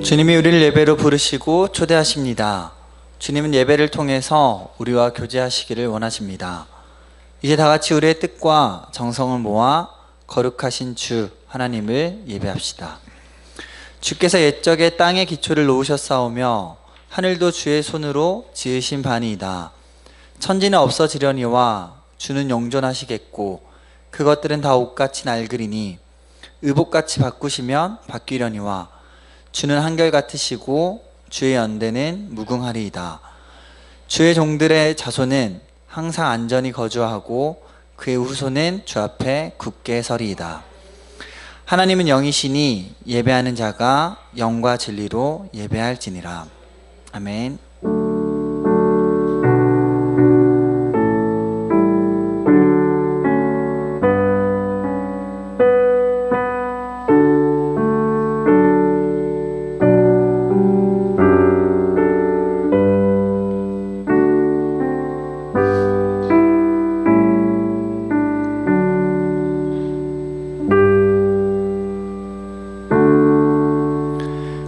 주님이 우리를 예배로 부르시고 초대하십니다. 주님은 예배를 통해서 우리와 교제하시기를 원하십니다. 이제 다 같이 우리의 뜻과 정성을 모아 거룩하신 주 하나님을 예배합시다. 주께서 옛적에 땅의 기초를 놓으셨사오며 하늘도 주의 손으로 지으신 바니이다. 천지는 없어지려니와 주는 영존하시겠고 그것들은 다 옷같이 낡으리니 의복같이 바꾸시면 바뀌려니와 주는 한결같으시고 주의 연대는 무궁하리이다. 주의 종들의 자손은 항상 안전히 거주하고 그의 후손은 주 앞에 굳게 서리이다. 하나님은 영이시니 예배하는 자가 영과 진리로 예배할지니라. 아멘.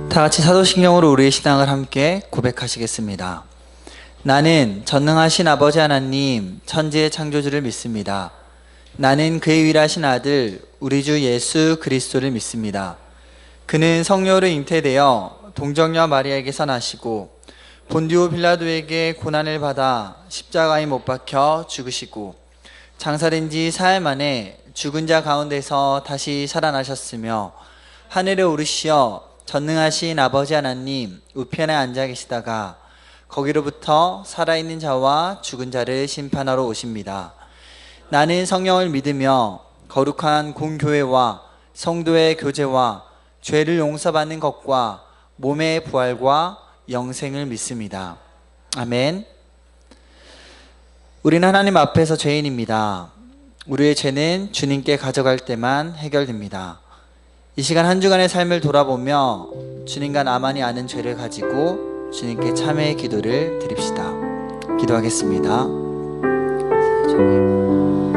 다 같이 사도신경으로 우리의 신앙을 함께 고백하시겠습니다. 나는 전능하신 아버지 하나님 천지의 창조주를 믿습니다. 나는 그의 유일하신 아들 우리 주 예수 그리스도를 믿습니다. 그는 성령으로 잉태되어 동정녀 마리아에게서 나시고 본디오 빌라도에게 고난을 받아 십자가에 못 박혀 죽으시고 장사된 지 사흘 만에 죽은 자 가운데서 다시 살아나셨으며 하늘에 오르시어 전능하신 아버지 하나님 우편에 앉아 계시다가 거기로부터 살아있는 자와 죽은 자를 심판하러 오십니다. 나는 성령을 믿으며 거룩한 공교회와 성도의 교제와 죄를 용서받는 것과 몸의 부활과 영생을 믿습니다. 아멘. 우리는 하나님 앞에서 죄인입니다. 우리의 죄는 주님께 가져갈 때만 해결됩니다. 이 시간 한 주간의 삶을 돌아보며 주님과 나만이 아는 죄를 가지고 주님께 참회의 기도를 드립시다. 기도하겠습니다. 주님,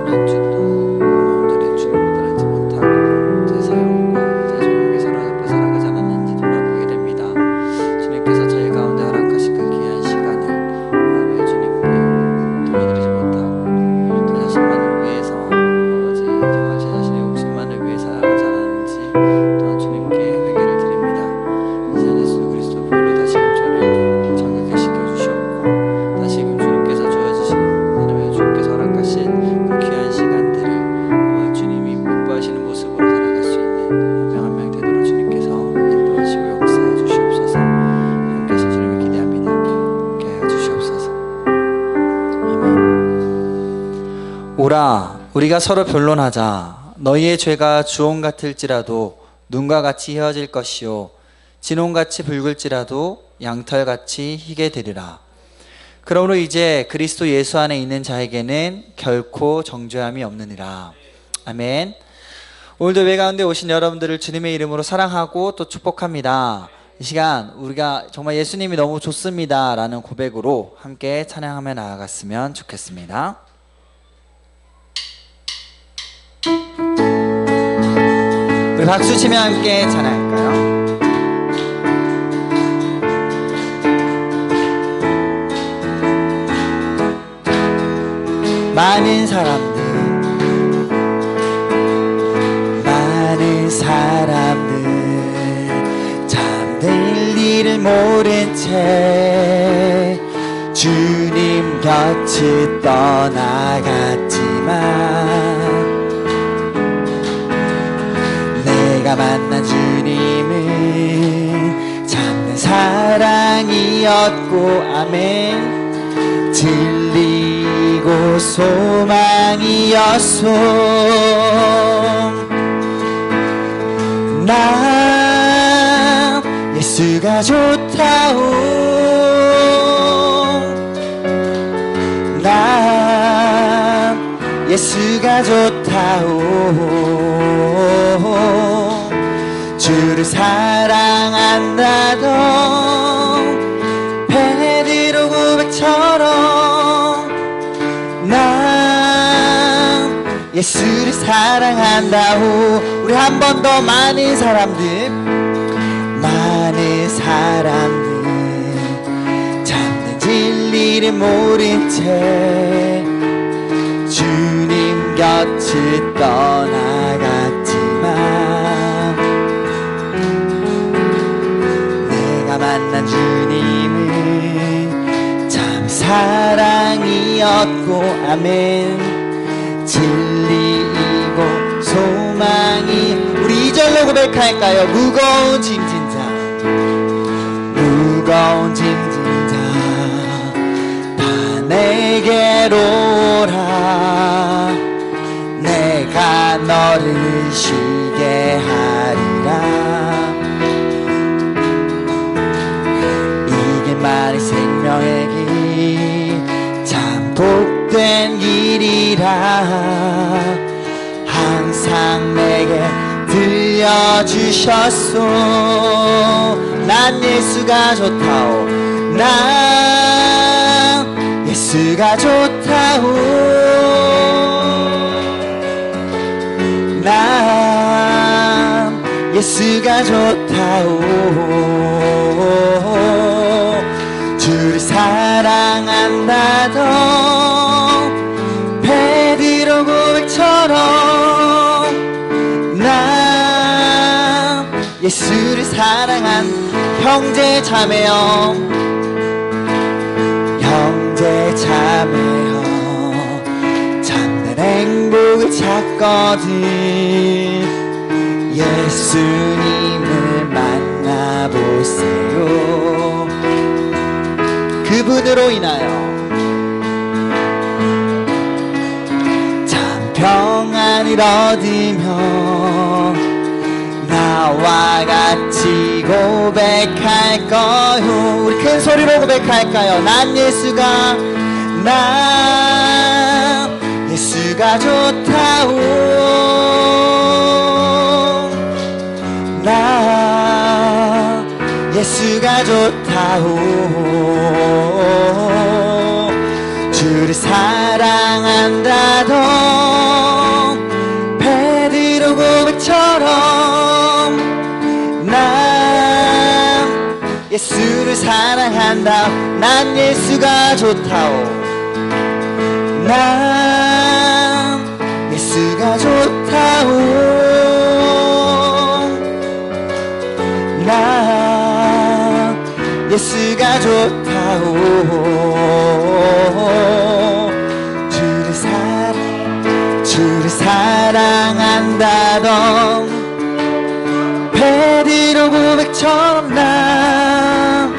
한 주도 마음대로 주님을 따르지 못하고 제 사용과 제 종에게 살아가지 않았는지 돌아보게 됩니다. 주님께서 저희 가운데 허락하신 그 귀한 시간을 왜 주님께 돌려드리지 못하고 제 자신만을 위해서 아버지 정말 제 자신의 욕심만을 위해 살아가지 않았는지 또한 주님께 회개를 드립니다. 이제 예수 그리스도 보혈로 다시금 저를 정결케 시켜주셨고 다시금 주님께서 주어주신 하나님의 주님께서 허락하신 그 귀한 시간들을 주님이 기뻐하시는 모습으로 살아갈 수 있는 한 명 한 명 되도록 주님께서 인도하시고 역사해 주시옵소서. 함께 하신 주님을 기대합니다. 함께 하여 주시옵소서. 아멘. 오라 우리가 서로 변론하자. 너희의 죄가 주홍 같을지라도 눈과 같이 헤어질 것이요 진홍같이 붉을지라도 양털같이 희게 되리라. 그러므로 이제 그리스도 예수 안에 있는 자에게는 결코 정죄함이 없느니라. 아멘. 오늘도 예배 가운데 오신 여러분들을 주님의 이름으로 사랑하고 또 축복합니다. 이 시간 우리가 정말 예수님이 너무 좋습니다 라는 고백으로 함께 찬양하며 나아갔으면 좋겠습니다. 우리 박수 치며 함께 찬양할까요? 많은 사람들 잠들 일을 모른 채 주님 곁을 떠나갔지만 내가 만난 주님은 참된 사랑이었고 아멘 진리고 소망이었소. 나 예수가 좋다오. 나 예수가 좋다오. 주를 사랑한다던 베드로 고백처럼 난 예수를 사랑한다오. 우리 한 번 더 많은 사람들 많은 사람들 참된 진리를 모른 채 주님 곁을 떠나갔지만 내가 만난 주님은 참 사랑이었고 아멘 진리이고 소망이 우리 2절로 고백할까요? 무거운 짐진 자 무거운 짐진 자 다 내게로 오라 내가 너를 쉬게 하리라 이게 만일 생명의 길 참 복된 길이라 항상 내게 들려주셨소 난 예수가 좋다오 난 예수가 좋다오 난 예수가 좋다오 주를 사랑한다던 베드로 고백처럼 난 예수를 사랑한 형제 자매여 형제 자매여 참된 행복을 찾거든 예수님을 만나보세요 그분으로 인하여 참 평안을 얻으며 나와 같이 고백할 거요 우리 큰 소리로 고백할까요? 난 예수가 좋다오 나 예수가 좋다오 주를 사랑한다던 베드로 고백처럼 난 예수를 사랑한다 난 예수가 좋다오 난 예수가 좋다오 난 예수가 좋다오 주를 사랑한다던 베드로 고백처럼 난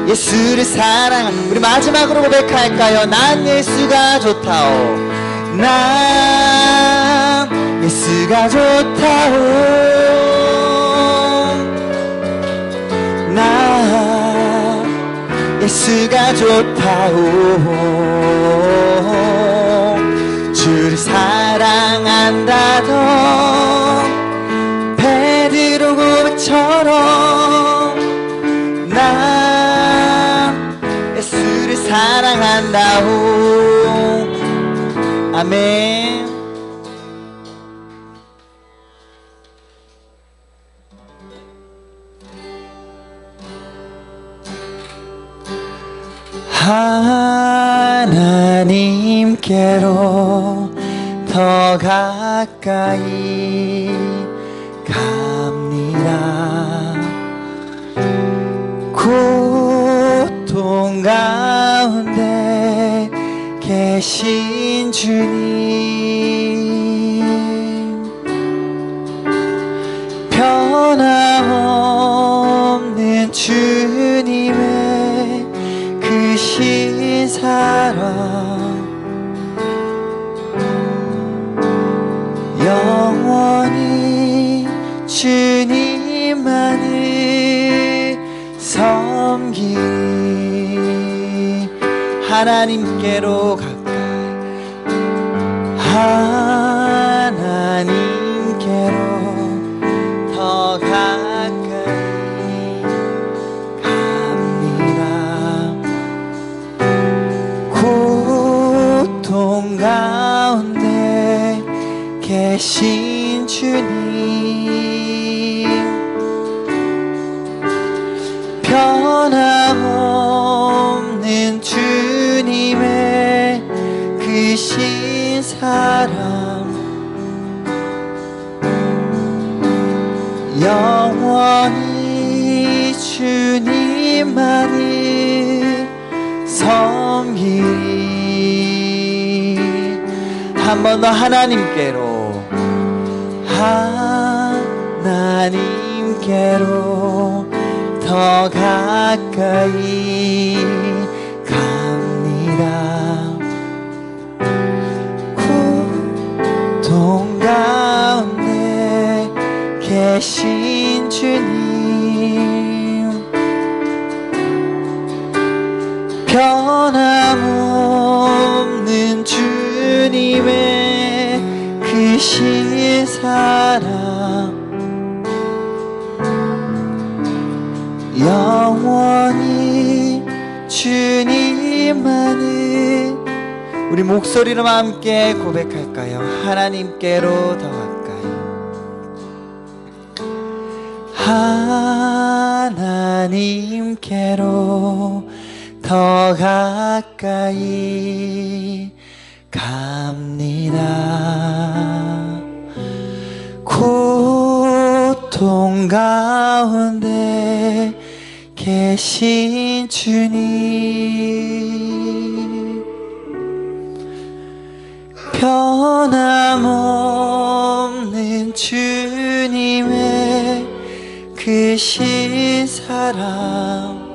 예수를 사랑한 우리 마지막으로 고백할까요? 난 예수가 좋다오 난 예수가 좋다오 난 예수가 좋다오 주를 사랑한다던 베드로 고백처럼 난 예수를 사랑한다오 아멘 하나님께로 더 가까이 갑니다 고통 가운데 계신 주님 변함없는 주님의 크신 사랑 영원히 주님만을 섬기리 하나님께로 가까이 하나님께로 더 가까이 갑니다 고통 가운데 계신 주님 변함없는 주님의 크신 사랑 영원히 주님만을 섬기리. 한 번 더 하나님께로 더 가까이 갑니다. 고통 가운데 계신 주님 변함없는 주님의 크신 사랑 영원히 주님만을 우리 목소리로 함께 고백할까요? 하나님께로 더 가까이 하나님께로 더 가까이 갑니다. 고통 가운데 계신 주님 변함없는 주님의 크신 사랑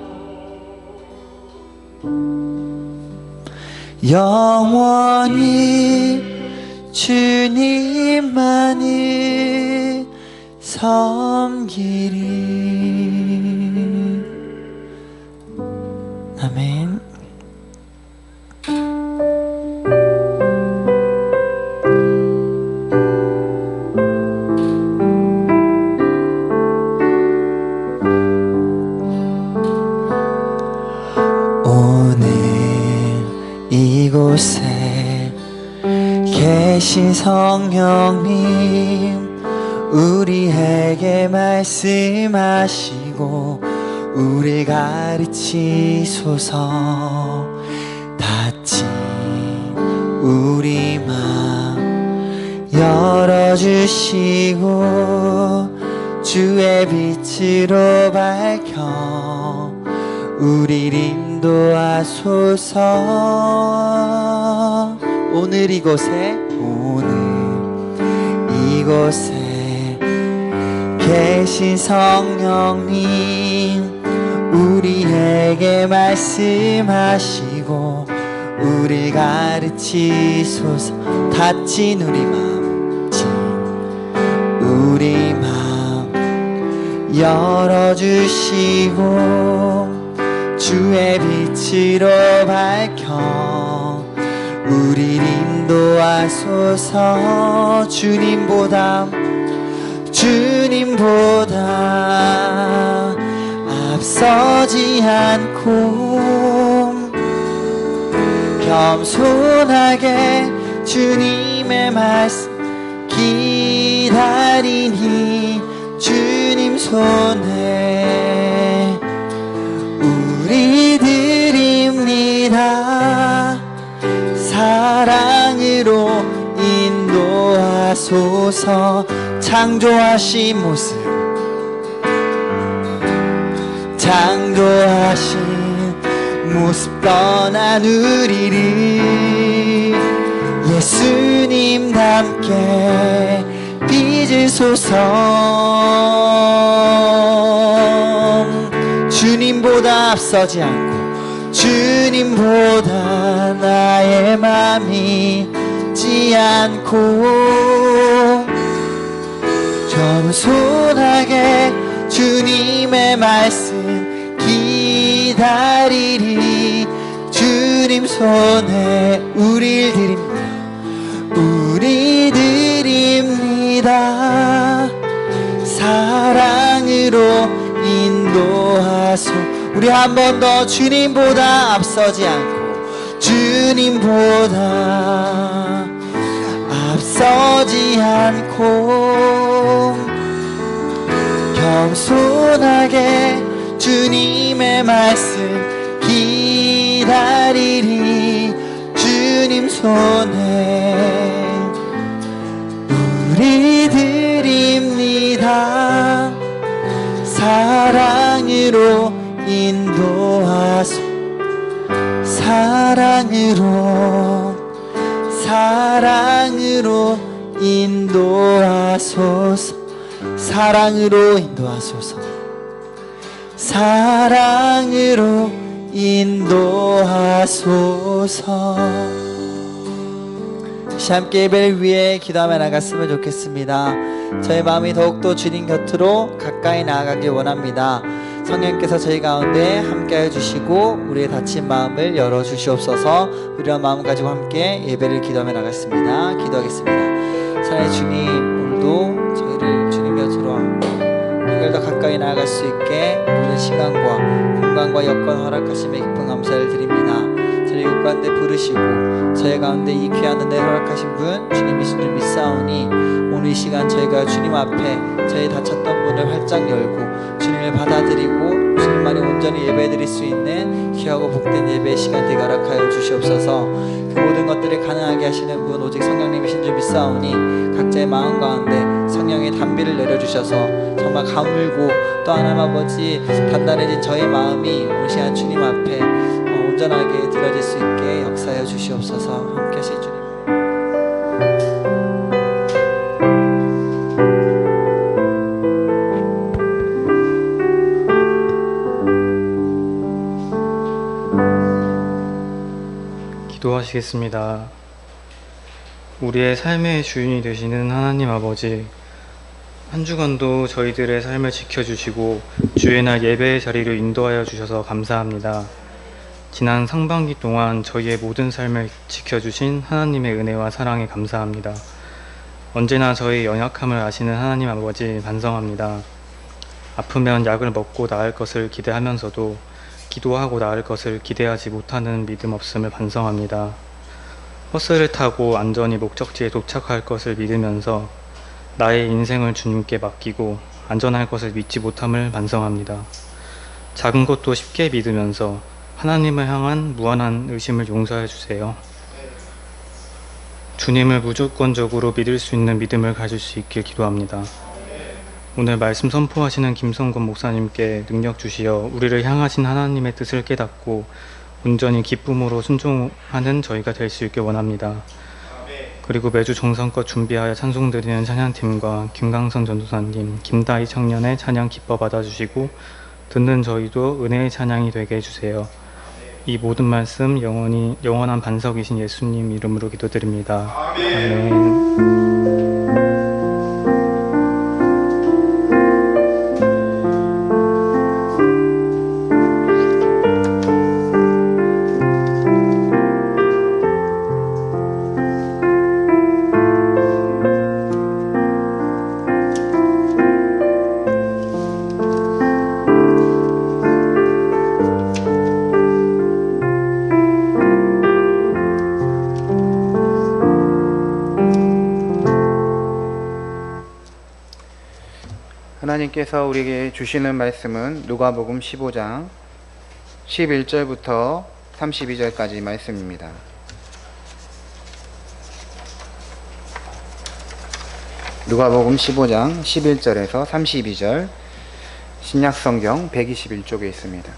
영원히 주님만을 섬기리. 아멘. 오늘 이곳에 계신 성령님 우리에게 말씀하시고 우리 가르치소서. 닫힌 우리 맘 열어주시고 주의 빛으로 밝혀 우리를 인도하소서. 오늘 이곳에 계신 성령님 우리에게 말씀하시고 우리 가르치소서. 닫힌 우리 맘 열어주시고 주의 빛으로 밝혀 우리를 인도하소서. 주님보다 앞서지 않고 겸손하게 주님의 말씀 기다리니 주님 손에 우리 드립니다. 사랑으로 인도하소서. 창조하신 모습 떠난 우리를 예수님답게 빚으소서. 주님보다 앞서지 않고 주님보다 나의 맘이 지 않고 겸손하게 주님의 말씀 기다리리. 주님 손에 우릴 드립니다. 사랑으로 인도하소. 우리 한 번 더 주님보다 앞서지 않고 주님보다 앞서지 않고 겸손하게 주님의 말씀 기다리리. 주님 손에 우리 드립니다. 사랑으로 인도하소. 사랑으로 인도하소서. 사랑으로 인도하소서. 사랑으로 인도하소서. 함께 예배를 위해 기도하며 나갔으면 좋겠습니다. 저의 마음이 더욱더 주님 곁으로 가까이 나아가길 원합니다. 성령께서 저희 가운데 함께해 주시고 우리의 닫힌 마음을 열어주시옵소서. 이런 마음 가지고 함께 예배를 기도하며 나갔습니다. 기도하겠습니다. 사랑의 주님, 오늘도 저희를 주님 곁으로 한결 더 가까이 나아갈 수 있게 모든 시간과 공간과 여건 허락하심에 깊은 감사를 드립니다. 저희 가운데 부르시고 저희 가운데 이 귀한 은혜 허락하신 분 주님이신 줄 믿사오니 오늘 이 시간 저희가 주님 앞에 저희 닫혔던 문을 활짝 열고 주님을 받아들이고 주님만이 온전히 예배드릴 수 있는 귀하고 복된 예배의 시간 되게 허락하여 주시옵소서. 그 모든 것들을 가능하게 하시는 분 오직 성령님이신 줄 믿사오니 각자의 마음 가운데 성령의 단비를 내려주셔서 정말 가물고 또 하나님 아버지 단단해진 저의 마음이 오늘 시간 주님 앞에 온전하게 드려질 수 있게 역사하여 주시옵소서. 함께 하실 주님. 기도하시겠습니다. 우리의 삶의 주인이 되시는 하나님 아버지, 한 주간도 저희들의 삶을 지켜주시고 주의 날 예배의 자리로 인도하여 주셔서 감사합니다. 지난 상반기 동안 저희의 모든 삶을 지켜주신 하나님의 은혜와 사랑에 감사합니다. 언제나 저희 연약함을 아시는 하나님 아버지 반성합니다. 아프면 약을 먹고 나을 것을 기대하면서도 기도하고 나을 것을 기대하지 못하는 믿음 없음을 반성합니다. 버스를 타고 안전히 목적지에 도착할 것을 믿으면서 나의 인생을 주님께 맡기고 안전할 것을 믿지 못함을 반성합니다. 작은 것도 쉽게 믿으면서 하나님을 향한 무한한 의심을 용서해 주세요. 주님을 무조건적으로 믿을 수 있는 믿음을 가질 수 있길 기도합니다. 오늘 말씀 선포하시는 김성건 목사님께 능력 주시어 우리를 향하신 하나님의 뜻을 깨닫고 온전히 기쁨으로 순종하는 저희가 될 수 있게 원합니다. 그리고 매주 정성껏 준비하여 찬송 드리는 찬양팀과 김강선 전도사님, 김다희 청년의 찬양 기뻐 받아주시고 듣는 저희도 은혜의 찬양이 되게 해주세요. 이 모든 말씀 영원한 반석이신 예수님 이름으로 기도드립니다. 아멘. 하나님께서 우리에게 주시는 말씀은 누가복음 15장 11절부터 32절까지 말씀입니다. 누가복음 15장 11절에서 32절, 신약성경 121쪽에 있습니다.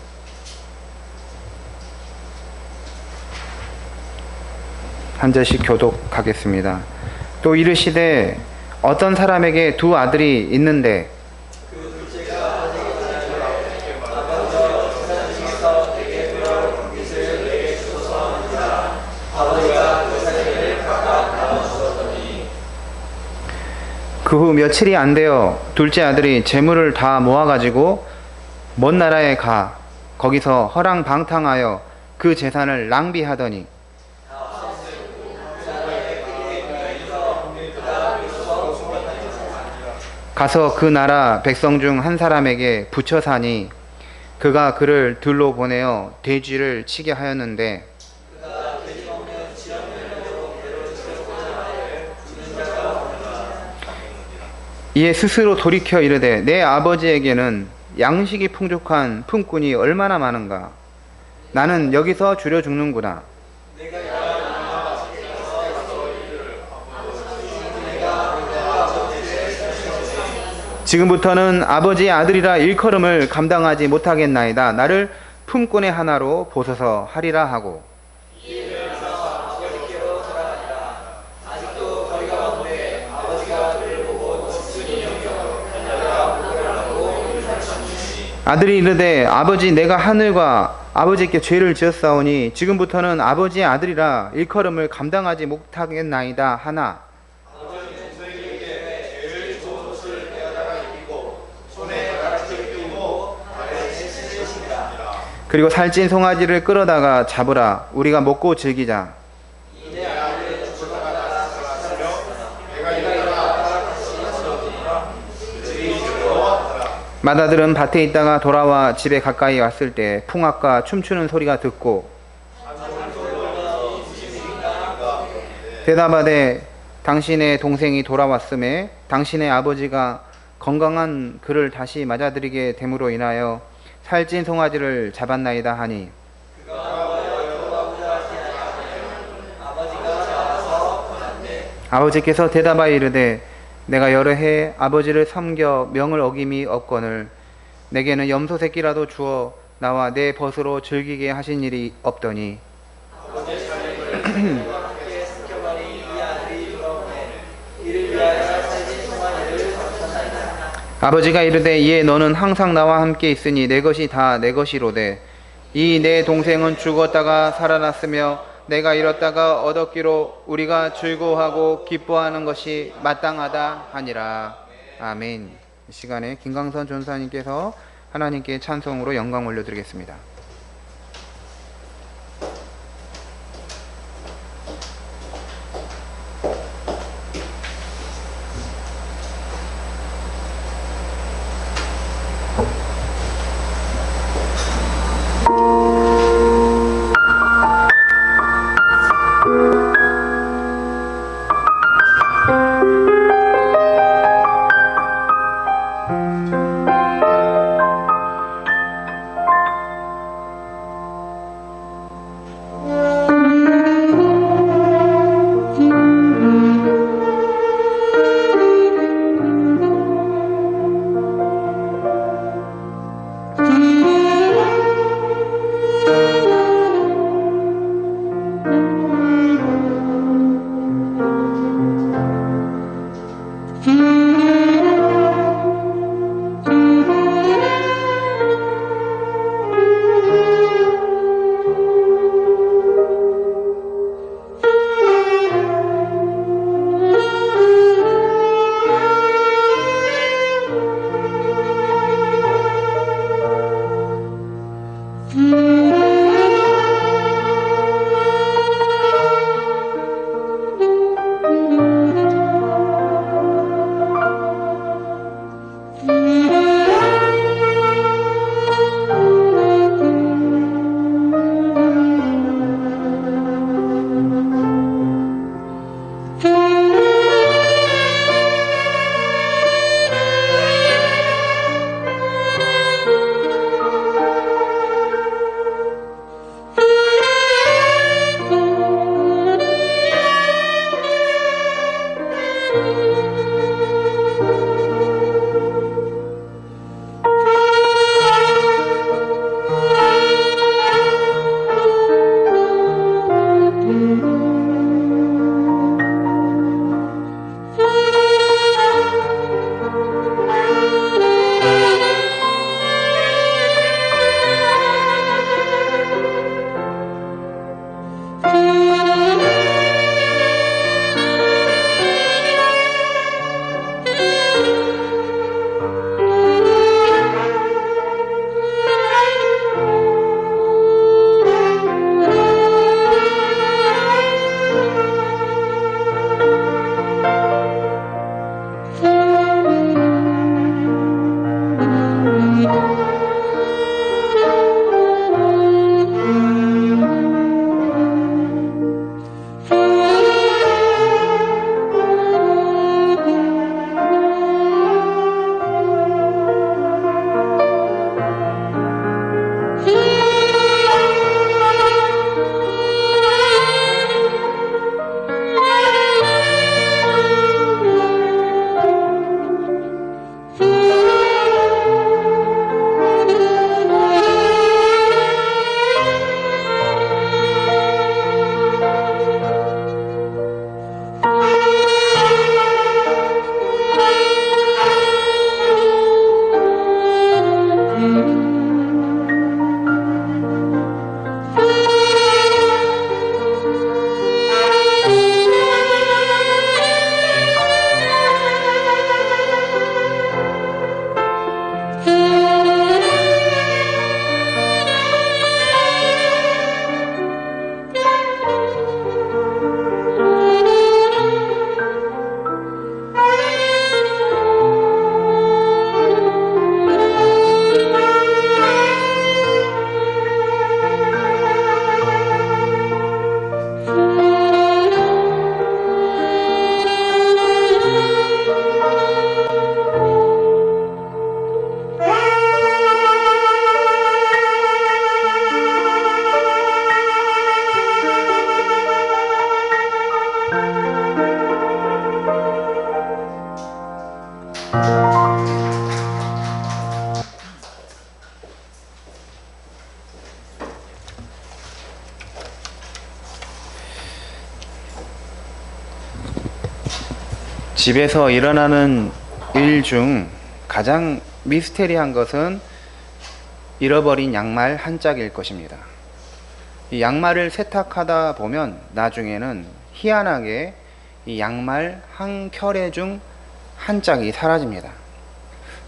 한 절씩 교독하겠습니다. 또 이르시되 어떤 사람에게 두 아들이 있는데 그 후 며칠이 안 되어 둘째 아들이 재물을 다 모아가지고 먼 나라에 가 거기서 허랑방탕하여 그 재산을 낭비하더니 가서 그 나라 백성 중 한 사람에게 붙여 사니 그가 그를 들로 보내어 돼지를 치게 하였는데 이에 스스로 돌이켜 이르되 내 아버지에게는 양식이 풍족한 품꾼이 얼마나 많은가. 나는 여기서 줄여 죽는구나. 지금부터는 아버지의 아들이라 일컬음을 감당하지 못하겠나이다. 나를 품꾼의 하나로 보소서 하리라 하고. 아들이 이르되 아버지 내가 하늘과 아버지께 죄를 지었사오니 지금부터는 아버지의 아들이라 일컬음을 감당하지 못하겠나이다 하나. 그리고 살찐 송아지를 끌어다가 잡으라. 우리가 먹고 즐기자. 맏아들은 밭에 있다가 돌아와 집에 가까이 왔을 때 풍악과 춤추는 소리가 듣고 대답하되 당신의 동생이 돌아왔음에 당신의 아버지가 건강한 그를 다시 맞아들이게 됨으로 인하여 살찐 송아지를 잡았나이다 하니 아버지께서 대답하여 이르되 내가 여러 해 아버지를 섬겨 명을 어김이 없거늘 내게는 염소 새끼라도 주어 나와 내 벗으로 즐기게 하신 일이 없더니 아버지가 이르되 이에 너는 항상 나와 함께 있으니 내 것이 다 내 것이로되 이 내 동생은 죽었다가 살아났으며 내가 잃었다가 얻었기로 우리가 즐거워하고 기뻐하는 것이 마땅하다 하니라. 아멘. 이 시간에 김강선 전사님께서 하나님께 찬송으로 영광 올려드리겠습니다. 집에서 일어나는 일 중 가장 미스테리한 것은 잃어버린 양말 한 짝일 것입니다. 이 양말을 세탁하다 보면 나중에는 희한하게 이 양말 한 켤레 중 한 짝이 사라집니다.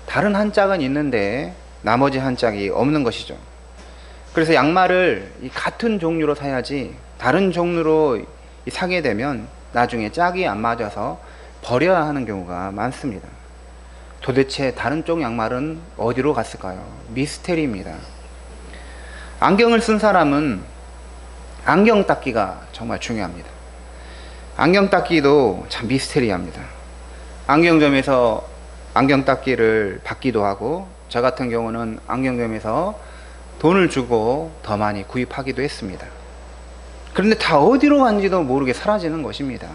다른 한 짝은 있는데 나머지 한 짝이 없는 것이죠. 그래서 양말을 이 같은 종류로 사야지 다른 종류로 사게 되면 나중에 짝이 안 맞아서 버려야 하는 경우가 많습니다. 도대체 다른 쪽 양말은 어디로 갔을까요? 미스테리입니다. 안경을 쓴 사람은 안경 닦기가 정말 중요합니다. 안경 닦기도 참 미스테리합니다. 안경점에서 안경 닦기를 받기도 하고, 저 같은 경우는 안경점에서 돈을 주고 더 많이 구입하기도 했습니다. 그런데 다 어디로 간지도 모르게 사라지는 것입니다.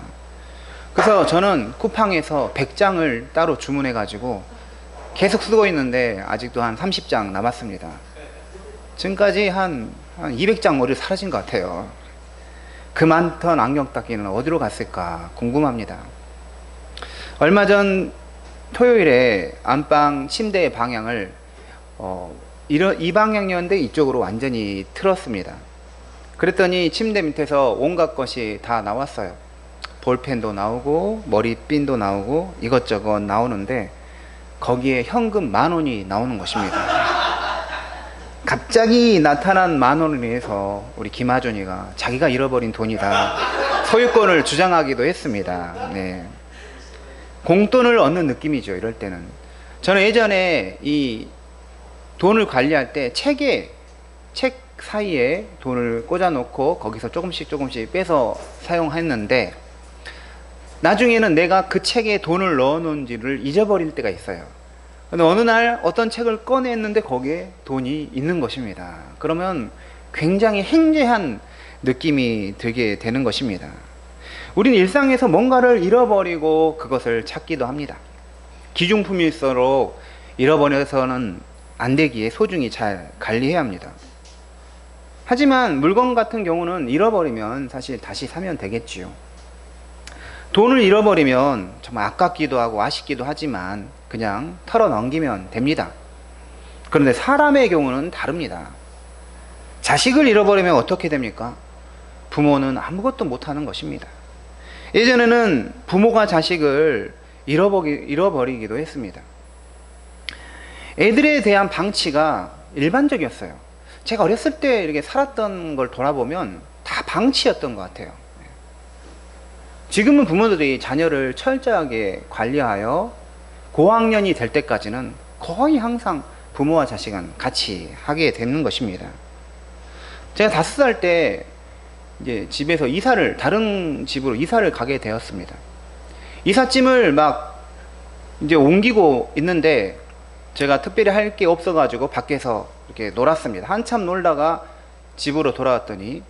그래서 저는 쿠팡에서 100장을 따로 주문해 가지고 계속 쓰고 있는데 아직도 한 30장 남았습니다. 지금까지 한 200장 머리 사라진 것 같아요. 그 많던 안경 닦기는 어디로 갔을까 궁금합니다. 얼마 전 토요일에 안방 침대의 방향을 이 방향이었는데 이쪽으로 완전히 틀었습니다. 그랬더니 침대 밑에서 온갖 것이 다 나왔어요. 볼펜도 나오고 머리핀도 나오고 이것저것 나오는데 거기에 현금 10,000원이 나오는 것입니다. 갑자기 나타난 10,000원을 위해서 우리 김하준이가 자기가 잃어버린 돈이다 소유권을 주장하기도 했습니다. 네. 공돈을 얻는 느낌이죠. 이럴 때는 저는 예전에 이 돈을 관리할 때 책 사이에 돈을 꽂아 놓고 거기서 조금씩 빼서 사용했는데 나중에는 내가 그 책에 돈을 넣어 놓은지를 잊어버릴 때가 있어요. 근데 어느 날 어떤 책을 꺼냈는데 거기에 돈이 있는 것입니다. 그러면 굉장히 행제한 느낌이 들게 되는 것입니다. 우리는 일상에서 뭔가를 잃어버리고 그것을 찾기도 합니다. 귀중품일수록 잃어버려서는 안 되기에 소중히 잘 관리해야 합니다. 하지만 물건 같은 경우는 잃어버리면 사실 다시 사면 되겠지요. 돈을 잃어버리면 정말 아깝기도 하고 아쉽기도 하지만 그냥 털어 넘기면 됩니다. 그런데 사람의 경우는 다릅니다. 자식을 잃어버리면 어떻게 됩니까? 부모는 아무것도 못하는 것입니다. 예전에는 부모가 자식을 잃어버리기도 했습니다. 애들에 대한 방치가 일반적이었어요. 제가 어렸을 때 이렇게 살았던 걸 돌아보면 다 방치였던 것 같아요. 지금은 부모들이 자녀를 철저하게 관리하여 고학년이 될 때까지는 거의 항상 부모와 자식은 같이 하게 되는 것입니다. 제가 5살 때 이제 집에서 다른 집으로 이사를 가게 되었습니다. 이삿짐을 막 이제 옮기고 있는데 제가 특별히 할 게 없어가지고 밖에서 이렇게 놀았습니다. 한참 놀다가 집으로 돌아왔더니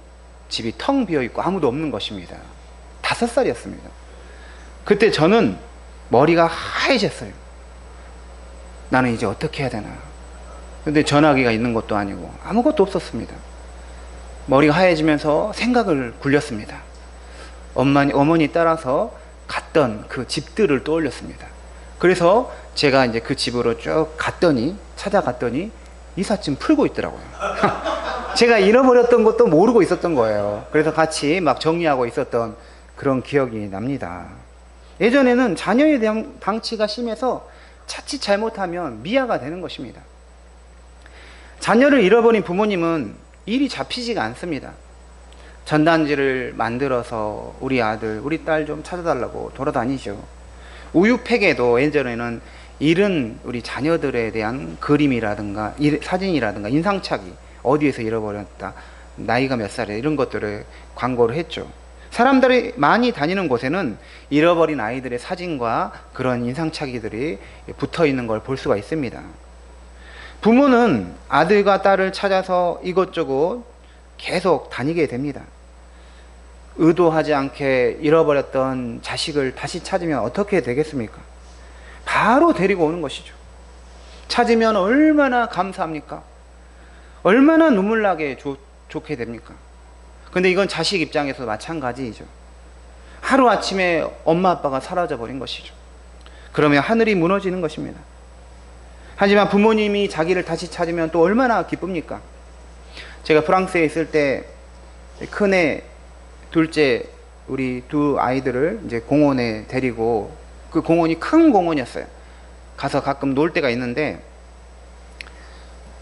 집이 텅 비어있고 아무도 없는 것입니다. 5살이었습니다. 그때 저는 머리가 하얘졌어요. 나는 이제 어떻게 해야 되나. 근데 전화기가 있는 것도 아니고 아무것도 없었습니다. 머리가 하얘지면서 생각을 굴렸습니다. 어머니 따라서 갔던 그 집들을 떠올렸습니다. 그래서 제가 이제 그 집으로 쭉 찾아갔더니 이삿짐 풀고 있더라고요. 제가 잃어버렸던 것도 모르고 있었던 거예요. 그래서 같이 막 정리하고 있었던 그런 기억이 납니다. 예전에는 자녀에 대한 방치가 심해서 자칫 잘못하면 미아가 되는 것입니다. 자녀를 잃어버린 부모님은 일이 잡히지가 않습니다. 전단지를 만들어서 우리 아들, 우리 딸 좀 찾아달라고 돌아다니죠. 우유팩에도 예전에는 잃은 우리 자녀들에 대한 그림이라든가 사진이라든가 인상착의, 어디에서 잃어버렸다, 나이가 몇 살이다, 이런 것들을 광고를 했죠. 사람들이 많이 다니는 곳에는 잃어버린 아이들의 사진과 그런 인상착의들이 붙어 있는 걸 볼 수가 있습니다. 부모는 아들과 딸을 찾아서 이것저것 계속 다니게 됩니다. 의도하지 않게 잃어버렸던 자식을 다시 찾으면 어떻게 되겠습니까? 바로 데리고 오는 것이죠. 찾으면 얼마나 감사합니까? 얼마나 눈물 나게 좋게 됩니까? 근데 이건 자식 입장에서 마찬가지이죠. 하루아침에 엄마 아빠가 사라져 버린 것이죠. 그러면 하늘이 무너지는 것입니다. 하지만 부모님이 자기를 다시 찾으면 또 얼마나 기쁩니까? 제가 프랑스에 있을 때 큰애, 둘째 우리 두 아이들을 이제 공원에 데리고, 그 공원이 큰 공원이었어요. 가서 가끔 놀 때가 있는데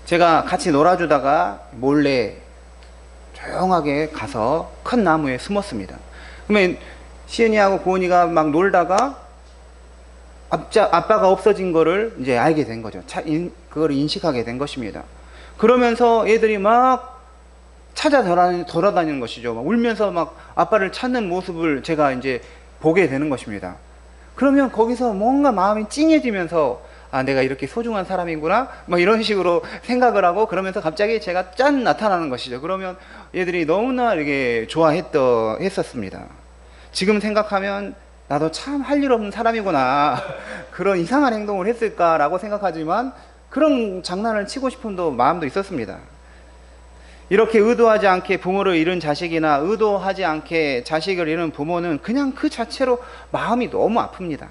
제가 같이 놀아주다가 몰래 조용하게 가서 큰 나무에 숨었습니다. 그러면 시은이하고 고은이가 막 놀다가 아빠가 없어진 거를 이제 알게 된 거죠. 그걸 인식하게 된 것입니다. 그러면서 애들이 막 찾아 돌아다니는 것이죠. 막 울면서 막 아빠를 찾는 모습을 제가 이제 보게 되는 것입니다. 그러면 거기서 뭔가 마음이 찡해지면서 아, 내가 이렇게 소중한 사람이구나, 막 이런 식으로 생각을 하고, 그러면서 갑자기 제가 짠 나타나는 것이죠. 그러면 얘들이 너무나 이렇게 했었습니다. 지금 생각하면 나도 참 할 일 없는 사람이구나, 그런 이상한 행동을 했을까라고 생각하지만 그런 장난을 치고 싶은 마음도 있었습니다. 이렇게 의도하지 않게 부모를 잃은 자식이나 의도하지 않게 자식을 잃은 부모는 그냥 그 자체로 마음이 너무 아픕니다.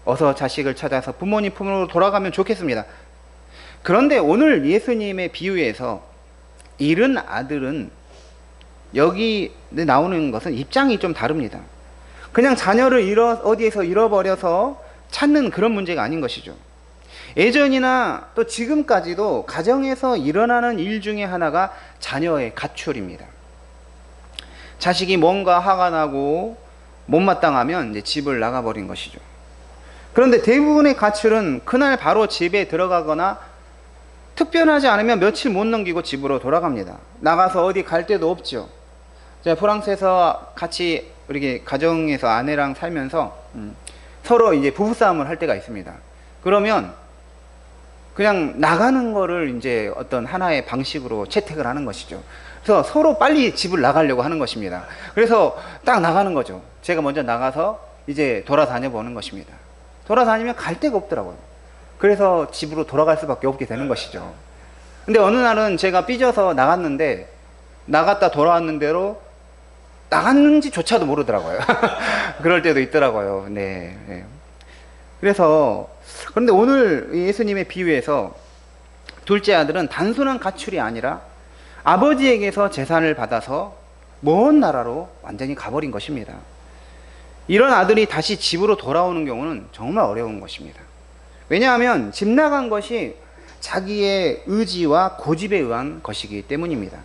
어서 자식을 찾아서 부모님 품으로 돌아가면 좋겠습니다. 그런데 오늘 예수님의 비유에서 잃은 아들은, 여기 나오는 것은 입장이 좀 다릅니다. 그냥 자녀를 어디에서 잃어버려서 찾는 그런 문제가 아닌 것이죠. 예전이나 또 지금까지도 가정에서 일어나는 일 중에 하나가 자녀의 가출입니다. 자식이 뭔가 화가 나고 못마땅하면 이제 집을 나가버린 것이죠. 그런데 대부분의 가출은 그날 바로 집에 들어가거나 특별하지 않으면 며칠 못 넘기고 집으로 돌아갑니다. 나가서 어디 갈 데도 없죠. 제가 프랑스에서 같이 이렇게 가정에서 아내랑 살면서 서로 이제 부부싸움을 할 때가 있습니다. 그러면 그냥 나가는 거를 이제 어떤 하나의 방식으로 채택을 하는 것이죠. 그래서 서로 빨리 집을 나가려고 하는 것입니다. 그래서 딱 나가는 거죠. 제가 먼저 나가서 이제 돌아다녀 보는 것입니다. 돌아다니면 갈 데가 없더라고요. 그래서 집으로 돌아갈 수밖에 없게 되는 것이죠. 근데 어느 날은 제가 삐져서 나갔는데, 나갔다 돌아왔는 대로 나갔는지조차도 모르더라고요. 그럴 때도 있더라고요. 네. 그래서, 그런데 오늘 예수님의 비유에서 둘째 아들은 단순한 가출이 아니라 아버지에게서 재산을 받아서 먼 나라로 완전히 가버린 것입니다. 이런 아들이 다시 집으로 돌아오는 경우는 정말 어려운 것입니다. 왜냐하면 집 나간 것이 자기의 의지와 고집에 의한 것이기 때문입니다.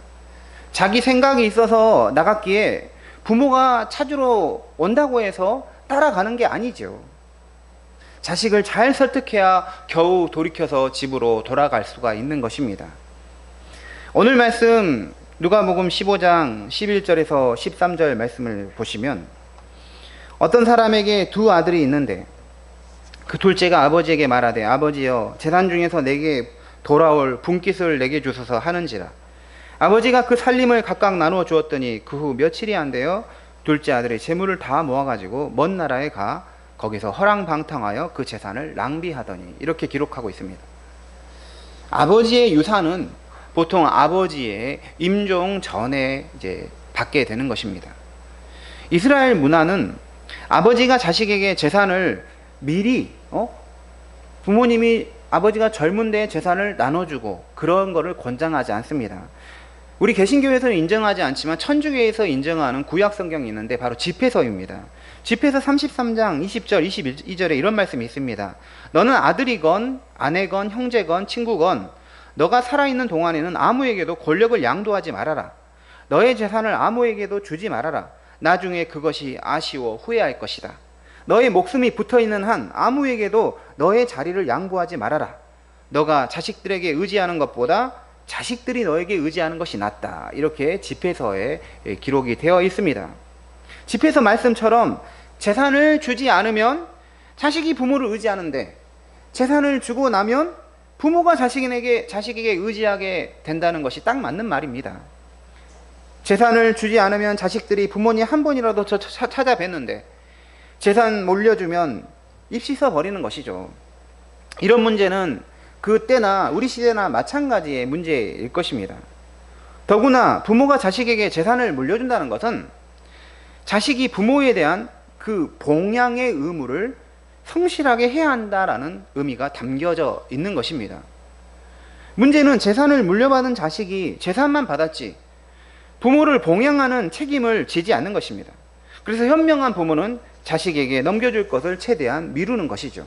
자기 생각이 있어서 나갔기에 부모가 찾으러 온다고 해서 따라가는 게 아니죠. 자식을 잘 설득해야 겨우 돌이켜서 집으로 돌아갈 수가 있는 것입니다. 오늘 말씀 누가복음 15장 11절에서 13절 말씀을 보시면, 어떤 사람에게 두 아들이 있는데 그 둘째가 아버지에게 말하되, 아버지여, 재산 중에서 내게 돌아올 분깃을 내게 주소서 하는지라. 아버지가 그 살림을 각각 나누어 주었더니 그 후 며칠이 안 되어 둘째 아들이 재물을 다 모아가지고 먼 나라에 가 거기서 허랑방탕하여 그 재산을 낭비하더니, 이렇게 기록하고 있습니다. 아버지의 유산은 보통 아버지의 임종 전에 이제 받게 되는 것입니다. 이스라엘 문화는 아버지가 자식에게 재산을 미리 부모님이 아버지가 젊은 데 재산을 나눠주고 그런 거를 권장하지 않습니다. 우리 개신교에서는 인정하지 않지만 천주교에서 인정하는 구약 성경이 있는데 바로 집회서입니다. 집회서 33장 20절 22절에 이런 말씀이 있습니다. 너는 아들이건 아내건 형제건 친구건 너가 살아있는 동안에는 아무에게도 권력을 양도하지 말아라. 너의 재산을 아무에게도 주지 말아라. 나중에 그것이 아쉬워 후회할 것이다. 너의 목숨이 붙어있는 한 아무에게도 너의 자리를 양보하지 말아라. 너가 자식들에게 의지하는 것보다 자식들이 너에게 의지하는 것이 낫다. 이렇게 집회서에 기록이 되어 있습니다. 집회서 말씀처럼 재산을 주지 않으면 자식이 부모를 의지하는데, 재산을 주고 나면 부모가 자식에게 의지하게 된다는 것이 딱 맞는 말입니다. 재산을 주지 않으면 자식들이 부모님 한 번이라도 찾아뵙는데, 재산 몰려주면 입시서 버리는 것이죠. 이런 문제는 그때나 우리 시대나 마찬가지의 문제일 것입니다. 더구나 부모가 자식에게 재산을 물려준다는 것은 자식이 부모에 대한 그 봉양의 의무를 성실하게 해야 한다라는 의미가 담겨져 있는 것입니다. 문제는 재산을 물려받은 자식이 재산만 받았지 부모를 봉양하는 책임을 지지 않는 것입니다. 그래서 현명한 부모는 자식에게 넘겨줄 것을 최대한 미루는 것이죠.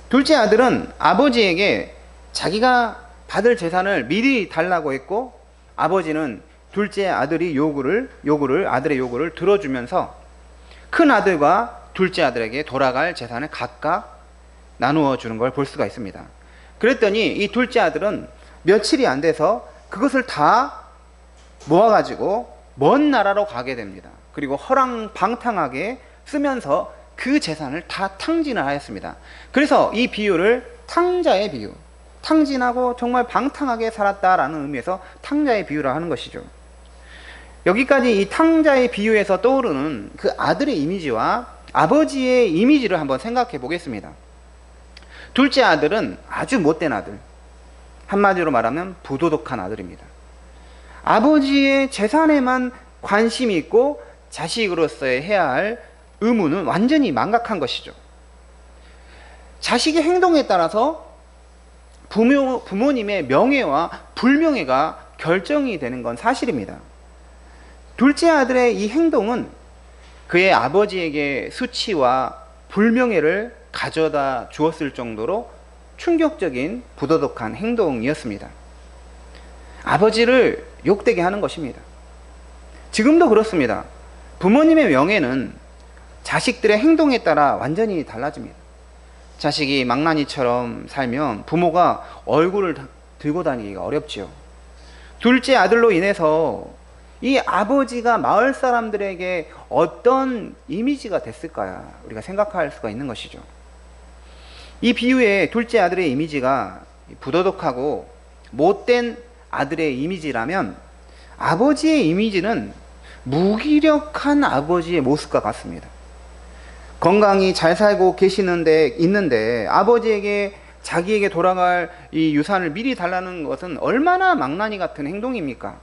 둘째 아들은 아버지에게 자기가 받을 재산을 미리 달라고 했고, 아버지는 둘째 아들이 아들의 요구를 들어주면서 큰 아들과 둘째 아들에게 돌아갈 재산을 각각 나누어 주는 걸 볼 수가 있습니다. 그랬더니 이 둘째 아들은 며칠이 안 돼서 그것을 다 모아가지고 먼 나라로 가게 됩니다. 그리고 허랑방탕하게 쓰면서 그 재산을 다 탕진을 하였습니다. 그래서 이 비유를 탕자의 비유, 탕진하고 정말 방탕하게 살았다라는 의미에서 탕자의 비유라 하는 것이죠. 여기까지 이 탕자의 비유에서 떠오르는 그 아들의 이미지와 아버지의 이미지를 한번 생각해 보겠습니다. 둘째 아들은 아주 못된 아들, 한마디로 말하면 부도덕한 아들입니다. 아버지의 재산에만 관심이 있고 자식으로서의 해야 할 의무는 완전히 망각한 것이죠. 자식의 행동에 따라서 부모님의 명예와 불명예가 결정이 되는 건 사실입니다. 둘째 아들의 이 행동은 그의 아버지에게 수치와 불명예를 가져다 주었을 정도로 충격적인 부도덕한 행동이었습니다. 아버지를 욕되게 하는 것입니다. 지금도 그렇습니다. 부모님의 명예는 자식들의 행동에 따라 완전히 달라집니다. 자식이 망나니처럼 살면 부모가 얼굴을 들고 다니기가 어렵지요. 둘째 아들로 인해서 이 아버지가 마을 사람들에게 어떤 이미지가 됐을까 우리가 생각할 수가 있는 것이죠. 이 비유의 둘째 아들의 이미지가 부도덕하고 못된 아들의 이미지라면 아버지의 이미지는 무기력한 아버지의 모습과 같습니다. 건강히 잘 살고 있는데 아버지에게 자기에게 돌아갈 이 유산을 미리 달라는 것은 얼마나 망나니 같은 행동입니까?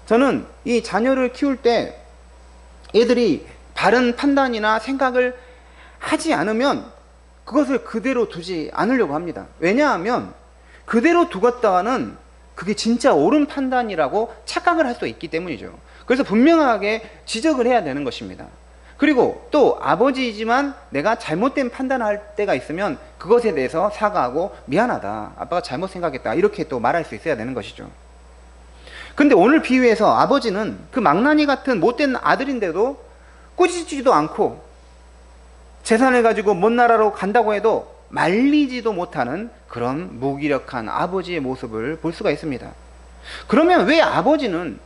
저는 이 자녀를 키울 때 애들이 바른 판단이나 생각을 하지 않으면 그것을 그대로 두지 않으려고 합니다. 왜냐하면 그대로 두었다가는 그게 진짜 옳은 판단이라고 착각을 할 수 있기 때문이죠. 그래서 분명하게 지적을 해야 되는 것입니다. 그리고 또 아버지이지만 내가 잘못된 판단을 할 때가 있으면 그것에 대해서 사과하고 미안하다, 아빠가 잘못 생각했다, 이렇게 또 말할 수 있어야 되는 것이죠. 근데 오늘 비유에서 아버지는 그 망나니 같은 못된 아들인데도 꾸짖지도 않고 재산을 가지고 먼 나라로 간다고 해도 말리지도 못하는 그런 무기력한 아버지의 모습을 볼 수가 있습니다. 그러면 왜 아버지는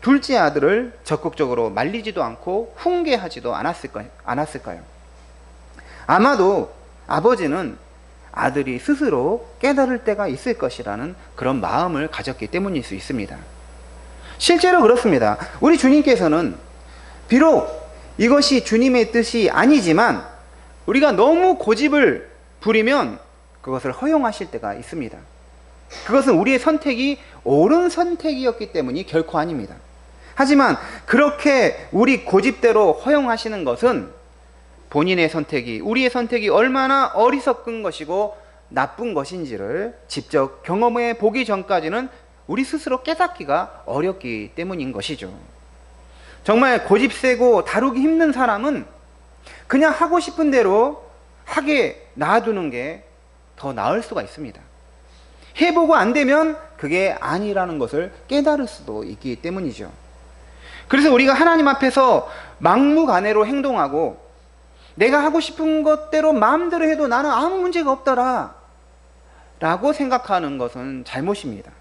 둘째 아들을 적극적으로 말리지도 않고 훈계하지도 않았을까요? 아마도 아버지는 아들이 스스로 깨달을 때가 있을 것이라는 그런 마음을 가졌기 때문일 수 있습니다. 실제로 그렇습니다. 우리 주님께서는 비록 이것이 주님의 뜻이 아니지만 우리가 너무 고집을 부리면 그것을 허용하실 때가 있습니다. 그것은 우리의 선택이 옳은 선택이었기 때문이 결코 아닙니다. 하지만 그렇게 우리 고집대로 허용하시는 것은 본인의 선택이, 우리의 선택이 얼마나 어리석은 것이고 나쁜 것인지를 직접 경험해 보기 전까지는 우리 스스로 깨닫기가 어렵기 때문인 것이죠. 정말 고집 세고 다루기 힘든 사람은 그냥 하고 싶은 대로 하게 놔두는 게 더 나을 수가 있습니다. 해보고 안 되면 그게 아니라는 것을 깨달을 수도 있기 때문이죠. 그래서 우리가 하나님 앞에서 막무가내로 행동하고 내가 하고 싶은 것대로 마음대로 해도 나는 아무 문제가 없더라 라고 생각하는 것은 잘못입니다.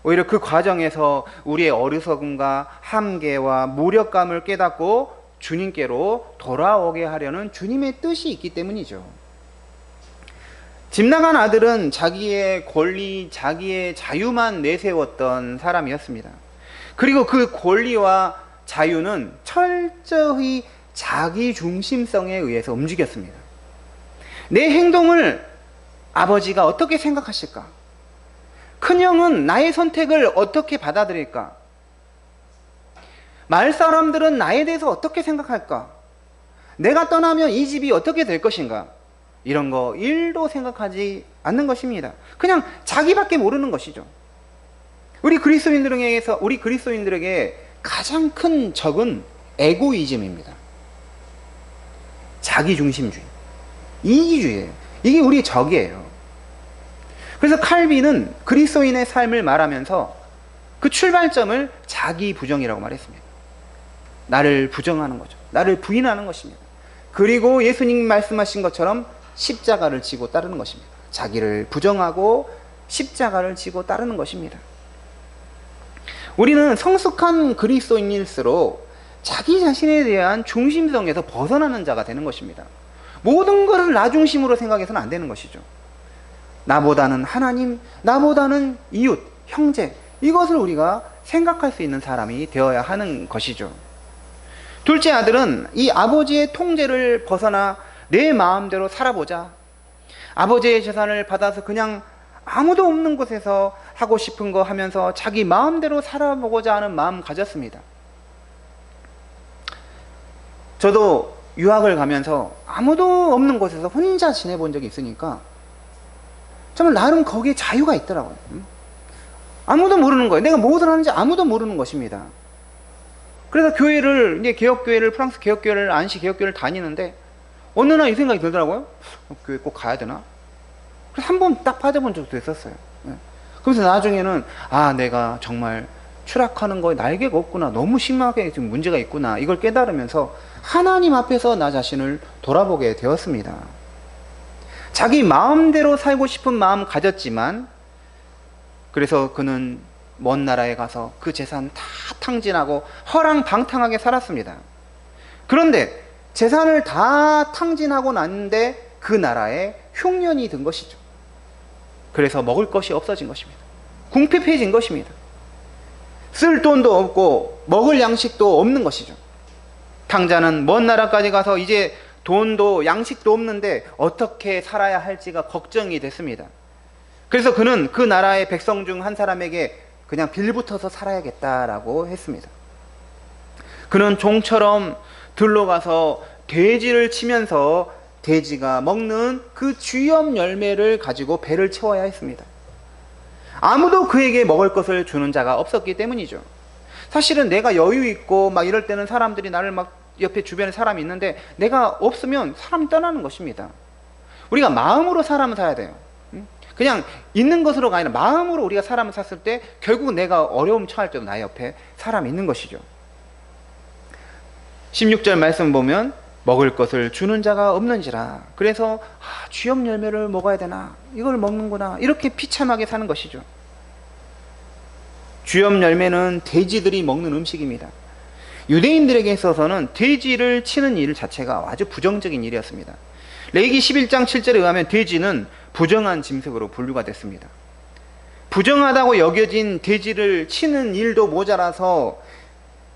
오히려 그 과정에서 우리의 어리석음과 함개와 무력감을 깨닫고 주님께로 돌아오게 하려는 주님의 뜻이 있기 때문이죠. 집 나간 아들은 자기의 권리, 자기의 자유만 내세웠던 사람이었습니다. 그리고 그 권리와 자유는 철저히 자기 중심성에 의해서 움직였습니다. 내 행동을 아버지가 어떻게 생각하실까? 큰형은 나의 선택을 어떻게 받아들일까? 마을 사람들은 나에 대해서 어떻게 생각할까? 내가 떠나면 이 집이 어떻게 될 것인가? 이런 거 일도 생각하지 않는 것입니다. 그냥 자기밖에 모르는 것이죠. 우리 그리스도인들에게 가장 큰 적은 에고이즘입니다. 자기중심주의, 이기주의예요. 이게 우리의 적이에요. 그래서 칼빈은 그리스도인의 삶을 말하면서 그 출발점을 자기 부정이라고 말했습니다. 나를 부정하는 거죠. 나를 부인하는 것입니다. 그리고 예수님 말씀하신 것처럼 십자가를 지고 따르는 것입니다. 자기를 부정하고 십자가를 지고 따르는 것입니다. 우리는 성숙한 그리스도인일수록 자기 자신에 대한 중심성에서 벗어나는 자가 되는 것입니다. 모든 것을 나 중심으로 생각해서는 안 되는 것이죠. 나보다는 하나님, 나보다는 이웃, 형제, 이것을 우리가 생각할 수 있는 사람이 되어야 하는 것이죠. 둘째 아들은 이 아버지의 통제를 벗어나 내 마음대로 살아보자. 아버지의 재산을 받아서 그냥 아무도 없는 곳에서 하고 싶은 거 하면서 자기 마음대로 살아보고자 하는 마음 가졌습니다. 저도 유학을 가면서 아무도 없는 곳에서 혼자 지내본 적이 있으니까 정말 나름 거기에 자유가 있더라고요. 아무도 모르는 거예요. 내가 무엇을 하는지 아무도 모르는 것입니다. 그래서 교회를, 이제 개혁교회를, 프랑스 개혁교회를, 안시 개혁교회를 다니는데 어느 날 이 생각이 들더라고요. 교회 꼭 가야 되나? 그래서 한 번 딱 빠져본 적도 있었어요. 그래서 나중에는 내가 정말 추락하는 거에 날개가 없구나. 너무 심하게 지금 문제가 있구나. 이걸 깨달으면서 하나님 앞에서 나 자신을 돌아보게 되었습니다. 자기 마음대로 살고 싶은 마음 가졌지만 그래서 그는 먼 나라에 가서 그 재산 다 탕진하고 허랑방탕하게 살았습니다. 그런데 재산을 다 탕진하고 났는데 그 나라에 흉년이 든 것이죠. 그래서 먹을 것이 없어진 것입니다. 궁핍해진 것입니다. 쓸 돈도 없고 먹을 양식도 없는 것이죠. 탕자는 먼 나라까지 가서 이제 돈도 양식도 없는데 어떻게 살아야 할지가 걱정이 됐습니다. 그래서 그는 그 나라의 백성 중 한 사람에게 그냥 빌붙어서 살아야겠다라고 했습니다. 그는 종처럼 들러가서 돼지를 치면서 돼지가 먹는 그 쥐염 열매를 가지고 배를 채워야 했습니다. 아무도 그에게 먹을 것을 주는 자가 없었기 때문이죠. 사실은 내가 여유 있고 막 이럴 때는 사람들이 나를 막 옆에 주변에 사람이 있는데 내가 없으면 사람이 떠나는 것입니다. 우리가 마음으로 사람을 사야 돼요. 그냥 있는 것으로가 아니라 마음으로 우리가 사람을 샀을 때 결국 내가 어려움 처할 때도 나의 옆에 사람이 있는 것이죠. 16절 말씀 보면 먹을 것을 주는 자가 없는지라. 그래서 쥐염 열매를 먹어야 되나? 이걸 먹는구나. 이렇게 비참하게 사는 것이죠. 쥐염 열매는 돼지들이 먹는 음식입니다. 유대인들에게 있어서는 돼지를 치는 일 자체가 아주 부정적인 일이었습니다. 레위기 11장 7절에 의하면 돼지는 부정한 짐승으로 분류가 됐습니다. 부정하다고 여겨진 돼지를 치는 일도 모자라서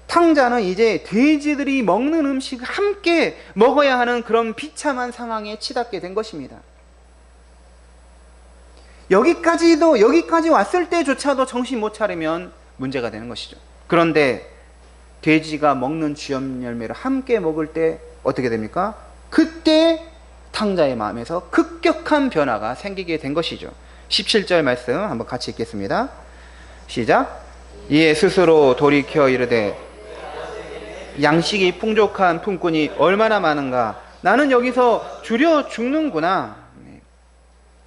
탕자는 이제 돼지들이 먹는 음식을 함께 먹어야 하는 그런 비참한 상황에 치닫게 된 것입니다. 여기까지 왔을 때조차도 정신 못 차리면 문제가 되는 것이죠. 그런데 돼지가 먹는 쥐염 열매를 함께 먹을 때 어떻게 됩니까? 그때 탕자의 마음에서 급격한 변화가 생기게 된 것이죠. 17절 말씀 한번 같이 읽겠습니다. 시작. 이에 스스로 돌이켜 이르되 양식이 풍족한 품꾼이 얼마나 많은가. 나는 여기서 줄여 죽는구나.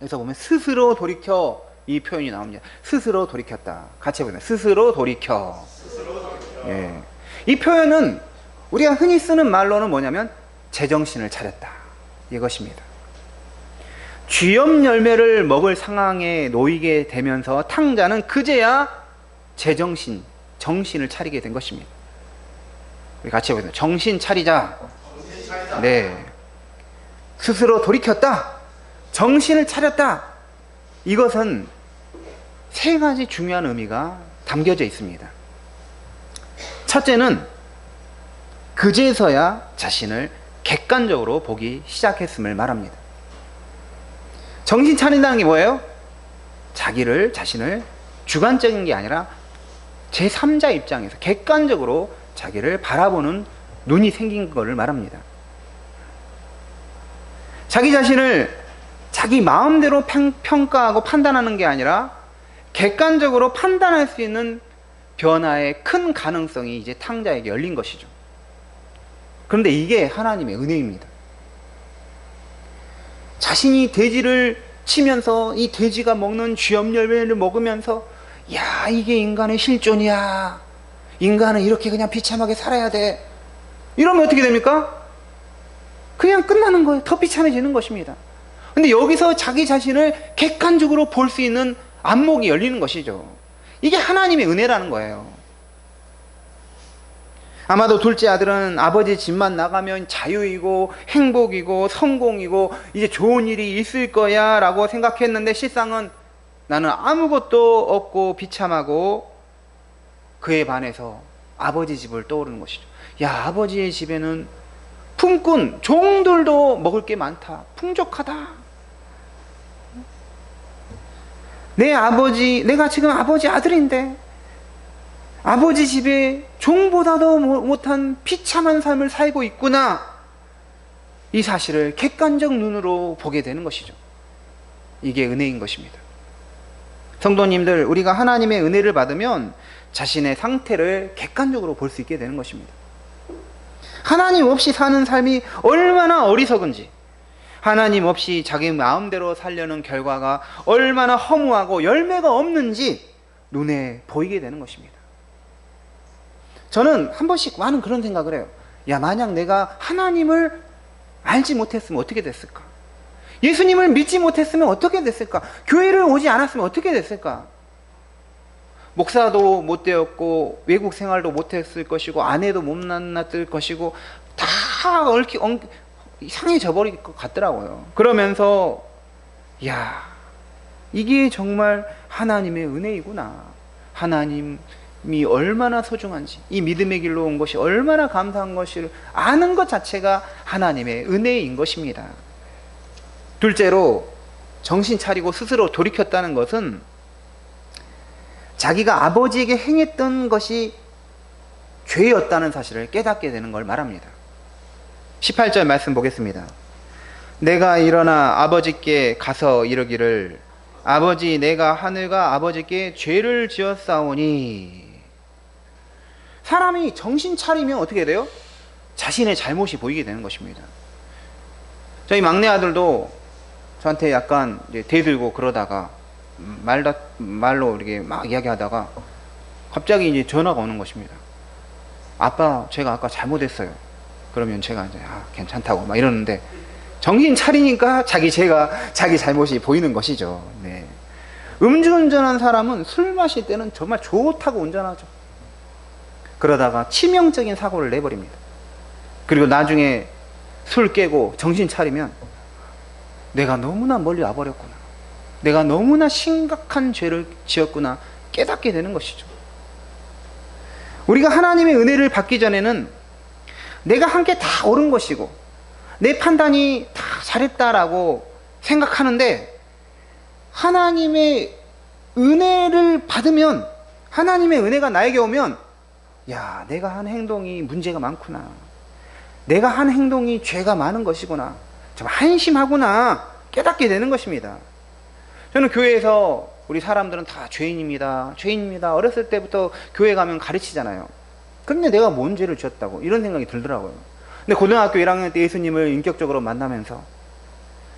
여기서 보면 스스로 돌이켜, 이 표현이 나옵니다. 스스로 돌이켰다. 같이 해보세요. 스스로 돌이켜. 예. 이 표현은 우리가 흔히 쓰는 말로는 뭐냐면 제정신을 차렸다, 이것입니다. 쥐염 열매를 먹을 상황에 놓이게 되면서 탕자는 그제야 정신을 차리게 된 것입니다. 우리 같이 해보세요. 정신 차리자. 네. 스스로 돌이켰다. 정신을 차렸다. 이것은 세 가지 중요한 의미가 담겨져 있습니다. 첫째는 그제서야 자신을 객관적으로 보기 시작했음을 말합니다. 정신 차린다는 게 뭐예요? 자신을 주관적인 게 아니라 제3자 입장에서 객관적으로 자기를 바라보는 눈이 생긴 것을 말합니다. 자기 자신을 자기 마음대로 평가하고 판단하는 게 아니라 객관적으로 판단할 수 있는 변화의 큰 가능성이 이제 탕자에게 열린 것이죠. 그런데 이게 하나님의 은혜입니다. 자신이 돼지를 치면서 이 돼지가 먹는 쥐염 열매를 먹으면서 야, 이게 인간의 실존이야. 인간은 이렇게 그냥 비참하게 살아야 돼. 이러면 어떻게 됩니까? 그냥 끝나는 거예요. 더 비참해지는 것입니다. 근데 여기서 자기 자신을 객관적으로 볼 수 있는 안목이 열리는 것이죠. 이게 하나님의 은혜라는 거예요. 아마도 둘째 아들은 아버지 집만 나가면 자유이고 행복이고 성공이고 이제 좋은 일이 있을 거야 라고 생각했는데 실상은 나는 아무것도 없고 비참하고, 그에 반해서 아버지 집을 떠오르는 것이죠. 야, 아버지의 집에는 품꾼 종들도 먹을 게 많다. 풍족하다. 내가 지금 아버지 아들인데 아버지 집에 종보다도 못한 비참한 삶을 살고 있구나. 이 사실을 객관적 눈으로 보게 되는 것이죠. 이게 은혜인 것입니다. 성도님들, 우리가 하나님의 은혜를 받으면 자신의 상태를 객관적으로 볼 수 있게 되는 것입니다. 하나님 없이 사는 삶이 얼마나 어리석은지, 하나님 없이 자기 마음대로 살려는 결과가 얼마나 허무하고 열매가 없는지 눈에 보이게 되는 것입니다. 저는 한 번씩 많은 그런 생각을 해요. 야, 만약 내가 하나님을 알지 못했으면 어떻게 됐을까? 예수님을 믿지 못했으면 어떻게 됐을까? 교회를 오지 않았으면 어떻게 됐을까? 목사도 못 되었고 외국 생활도 못했을 것이고 아내도 못 만났을 것이고 다 상해져 버릴 것 같더라고요. 그러면서 야, 이게 정말 하나님의 은혜이구나. 하나님이 얼마나 소중한지, 이 믿음의 길로 온 것이 얼마나 감사한 것을 아는 것 자체가 하나님의 은혜인 것입니다. 둘째로, 정신 차리고 스스로 돌이켰다는 것은 자기가 아버지에게 행했던 것이 죄였다는 사실을 깨닫게 되는 걸 말합니다. 18절 말씀 보겠습니다. 내가 일어나 아버지께 가서 이르기를, 아버지, 내가 하늘과 아버지께 죄를 지었사오니. 사람이 정신 차리면 어떻게 돼요? 자신의 잘못이 보이게 되는 것입니다. 저희 막내 아들도 저한테 약간 대들고 그러다가 말로 이렇게 막 이야기하다가 갑자기 이제 전화가 오는 것입니다. 아빠, 제가 아까 잘못했어요. 그러면 제가 이제 괜찮다고 막 이러는데, 정신 차리니까 자기 잘못이 보이는 것이죠. 네. 음주운전한 사람은 술 마실 때는 정말 좋다고 운전하죠. 그러다가 치명적인 사고를 내버립니다. 그리고 나중에 술 깨고 정신 차리면 내가 너무나 멀리 와버렸구나, 내가 너무나 심각한 죄를 지었구나 깨닫게 되는 것이죠. 우리가 하나님의 은혜를 받기 전에는 내가 한 게 다 옳은 것이고 내 판단이 다 잘했다라고 생각하는데, 하나님의 은혜를 받으면, 하나님의 은혜가 나에게 오면, 야, 내가 한 행동이 문제가 많구나, 내가 한 행동이 죄가 많은 것이구나, 좀 한심하구나 깨닫게 되는 것입니다. 저는 교회에서 우리 사람들은 다 죄인입니다, 죄인입니다, 어렸을 때부터 교회 가면 가르치잖아요. 근데 내가 뭔 죄를 지었다고 이런 생각이 들더라고요. 근데 고등학교 1학년 때 예수님을 인격적으로 만나면서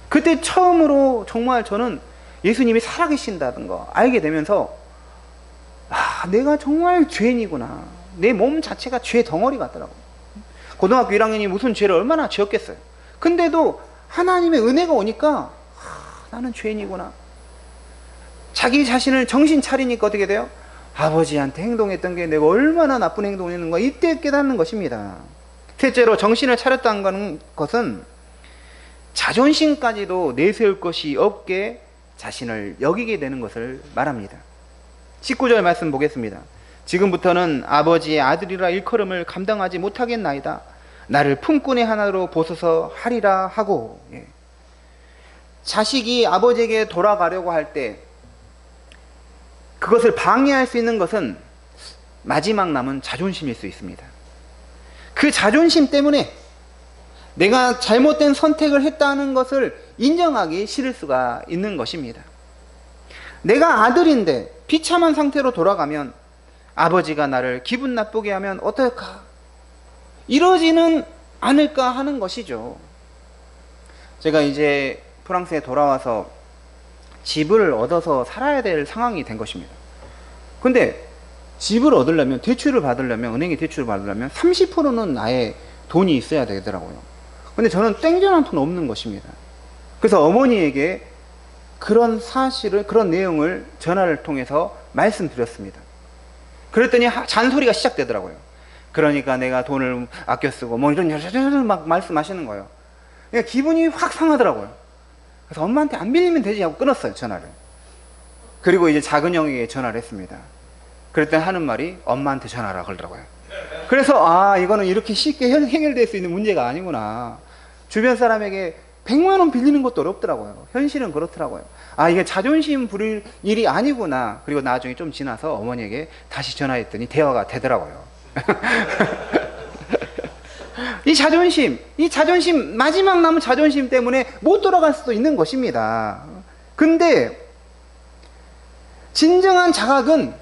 그때 처음으로 정말 저는 예수님이 살아계신다는 거 알게 되면서, 내가 정말 죄인이구나, 내 몸 자체가 죄 덩어리 같더라고요. 고등학교 1학년이 무슨 죄를 얼마나 지었겠어요. 근데도 하나님의 은혜가 오니까 나는 죄인이구나. 자기 자신을 정신 차리니까 어떻게 돼요? 아버지한테 행동했던 게 내가 얼마나 나쁜 행동을 했는가, 이때 깨닫는 것입니다. 셋째로, 정신을 차렸다는 것은 자존심까지도 내세울 것이 없게 자신을 여기게 되는 것을 말합니다. 19절 말씀 보겠습니다. 지금부터는 아버지의 아들이라 일컬음을 감당하지 못하겠나이다. 나를 품꾼의 하나로 보소서 하리라 하고. 예. 자식이 아버지에게 돌아가려고 할 때 그것을 방해할 수 있는 것은 마지막 남은 자존심일 수 있습니다. 그 자존심 때문에 내가 잘못된 선택을 했다는 것을 인정하기 싫을 수가 있는 것입니다. 내가 아들인데 비참한 상태로 돌아가면 아버지가 나를 기분 나쁘게 하면 어떨까? 이러지는 않을까 하는 것이죠. 제가 이제 프랑스에 돌아와서 집을 얻어서 살아야 될 상황이 된 것입니다. 근데 집을 얻으려면, 대출을 받으려면, 은행에 대출을 받으려면 30%는 나의 돈이 있어야 되더라고요. 근데 저는 땡전 한 푼 없는 것입니다. 그래서 어머니에게 그런 사실을, 그런 내용을 전화를 통해서 말씀드렸습니다. 그랬더니 잔소리가 시작되더라고요. 그러니까 내가 돈을 아껴 쓰고 뭐 이런 막 말씀하시는 거예요. 그러니까 기분이 확 상하더라고요. 그래서 엄마한테 안 빌리면 되지 하고 끊었어요, 전화를. 그리고 이제 작은 형에게 전화를 했습니다. 그랬더니 하는 말이 엄마한테 전화하라 그러더라고요. 그래서 이거는 이렇게 쉽게 해결될 수 있는 문제가 아니구나. 주변 사람에게 100만 원 빌리는 것도 어렵더라고요. 현실은 그렇더라고요. 이게 자존심 부릴 일이 아니구나. 그리고 나중에 좀 지나서 어머니에게 다시 전화했더니 대화가 되더라고요. 이 자존심, 마지막 남은 자존심 때문에 못 돌아갈 수도 있는 것입니다. 근데 진정한 자각은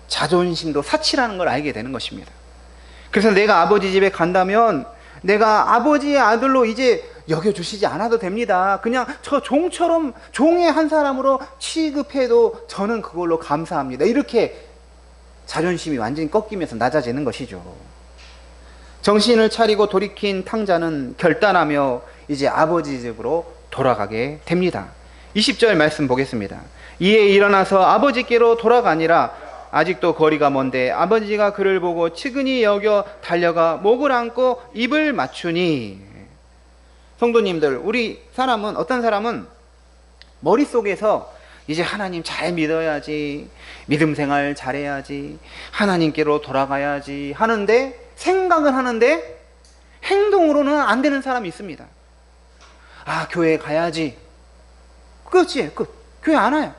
자존심도 사치라는 걸 알게 되는 것입니다. 그래서 내가 아버지 집에 간다면 내가 아버지의 아들로 이제 여겨주시지 않아도 됩니다. 그냥 저 종처럼 종의 한 사람으로 취급해도 저는 그걸로 감사합니다. 이렇게 자존심이 완전히 꺾이면서 낮아지는 것이죠. 정신을 차리고 돌이킨 탕자는 결단하며 이제 아버지 집으로 돌아가게 됩니다. 20절 말씀 보겠습니다. 이에 일어나서 아버지께로 돌아가니라. 아직도 거리가 먼데 아버지가 그를 보고 측은히 여겨 달려가 목을 안고 입을 맞추니. 성도님들, 우리 사람은, 어떤 사람은 머릿속에서 이제 하나님 잘 믿어야지, 믿음 생활 잘해야지, 하나님께로 돌아가야지 하는데, 생각은 하는데 행동으로는 안 되는 사람이 있습니다. 교회 가야지. 끝이에요, 끝. 교회 안 와요.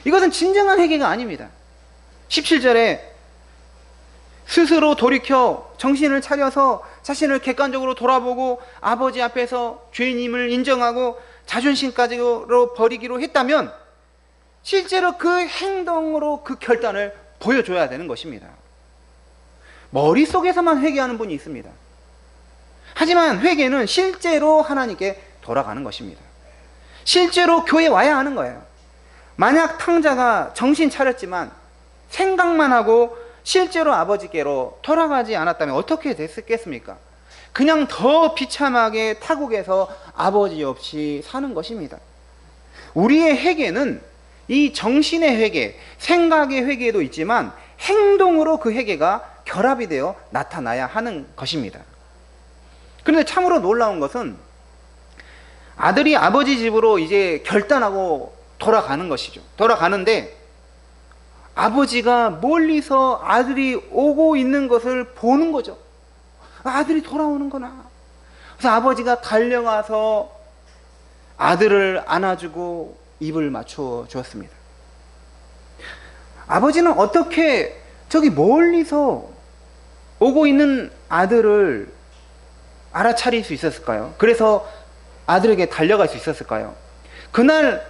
이것은 진정한 회개가 아닙니다. 17절에 스스로 돌이켜 정신을 차려서 자신을 객관적으로 돌아보고 아버지 앞에서 죄인임을 인정하고 자존심까지로 버리기로 했다면 실제로 그 행동으로 그 결단을 보여줘야 되는 것입니다. 머릿속에서만 회개하는 분이 있습니다. 하지만 회개는 실제로 하나님께 돌아가는 것입니다. 실제로 교회에 와야 하는 거예요. 만약 탕자가 정신 차렸지만 생각만 하고 실제로 아버지께로 돌아가지 않았다면 어떻게 됐겠습니까? 그냥 더 비참하게 타국에서 아버지 없이 사는 것입니다. 우리의 회개는 이 정신의 회개, 생각의 회개도 있지만 행동으로 그 회개가 결합이 되어 나타나야 하는 것입니다. 그런데 참으로 놀라운 것은 아들이 아버지 집으로 이제 결단하고 돌아가는 것이죠. 돌아가는데 아버지가 멀리서 아들이 오고 있는 것을 보는 거죠. 아들이 돌아오는구나. 그래서 아버지가 달려가서 아들을 안아주고 입을 맞춰 주었습니다. 아버지는 어떻게 저기 멀리서 오고 있는 아들을 알아차릴 수 있었을까요? 그래서 아들에게 달려갈 수 있었을까요? 그날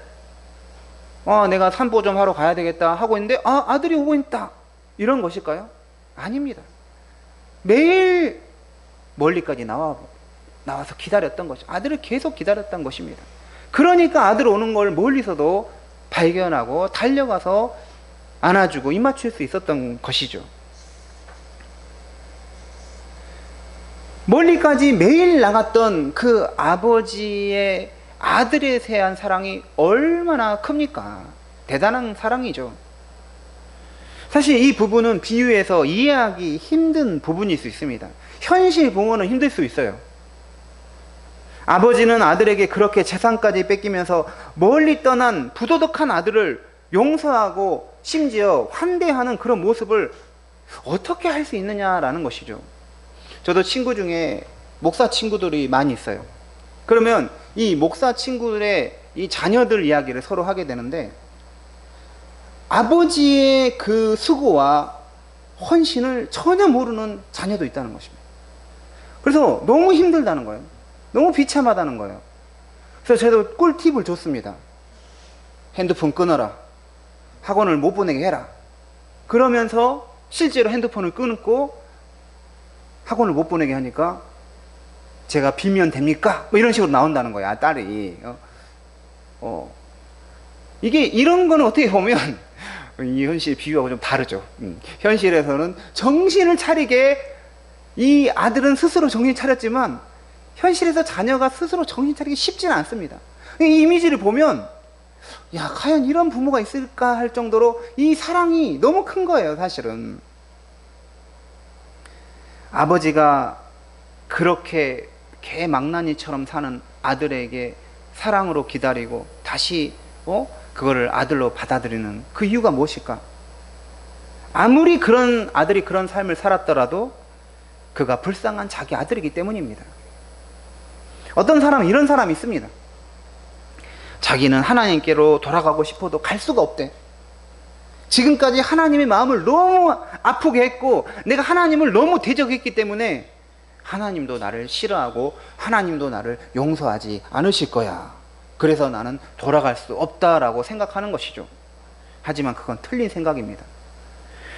내가 산보 좀 하러 가야 되겠다 하고 있는데 아들이 오고 있다, 이런 것일까요? 아닙니다. 매일 멀리까지 나와서 기다렸던 것이, 아들을 계속 기다렸던 것입니다. 그러니까 아들 오는 걸 멀리서도 발견하고 달려가서 안아주고 입 맞출 수 있었던 것이죠. 멀리까지 매일 나갔던 그 아버지의 아들에 대한 사랑이 얼마나 큽니까? 대단한 사랑이죠. 사실 이 부분은 비유해서 이해하기 힘든 부분일 수 있습니다. 현실 부모는 힘들 수 있어요. 아버지는 아들에게 그렇게 재산까지 뺏기면서 멀리 떠난 부도덕한 아들을 용서하고 심지어 환대하는 그런 모습을 어떻게 할 수 있느냐라는 것이죠. 저도 친구 중에 목사 친구들이 많이 있어요. 그러면 이 목사 친구들의 이 자녀들 이야기를 서로 하게 되는데, 아버지의 그 수고와 헌신을 전혀 모르는 자녀도 있다는 것입니다. 그래서 너무 힘들다는 거예요. 너무 비참하다는 거예요. 그래서 저도 꿀팁을 줬습니다. 핸드폰 끊어라. 학원을 못 보내게 해라. 그러면서 실제로 핸드폰을 끊고 학원을 못 보내게 하니까 제가 빌면 됩니까? 뭐 이런 식으로 나온다는 거야, 딸이. 이게 이런 거는 어떻게 보면 이 현실 비유하고 좀 다르죠. 현실에서는 정신을 차리게, 이 아들은 스스로 정신 차렸지만 현실에서 자녀가 스스로 정신 차리기 쉽지는 않습니다. 이 이미지를 보면 야, 과연 이런 부모가 있을까 할 정도로 이 사랑이 너무 큰 거예요, 사실은. 아버지가 그렇게 개망나니처럼 사는 아들에게 사랑으로 기다리고 다시 그거를 아들로 받아들이는 그 이유가 무엇일까? 아무리 그런 아들이 그런 삶을 살았더라도 그가 불쌍한 자기 아들이기 때문입니다. 어떤 사람은 이런 사람이 있습니다. 자기는 하나님께로 돌아가고 싶어도 갈 수가 없대. 지금까지 하나님의 마음을 너무 아프게 했고 내가 하나님을 너무 대적했기 때문에 하나님도 나를 싫어하고 하나님도 나를 용서하지 않으실 거야. 그래서 나는 돌아갈 수 없다라고 생각하는 것이죠. 하지만 그건 틀린 생각입니다.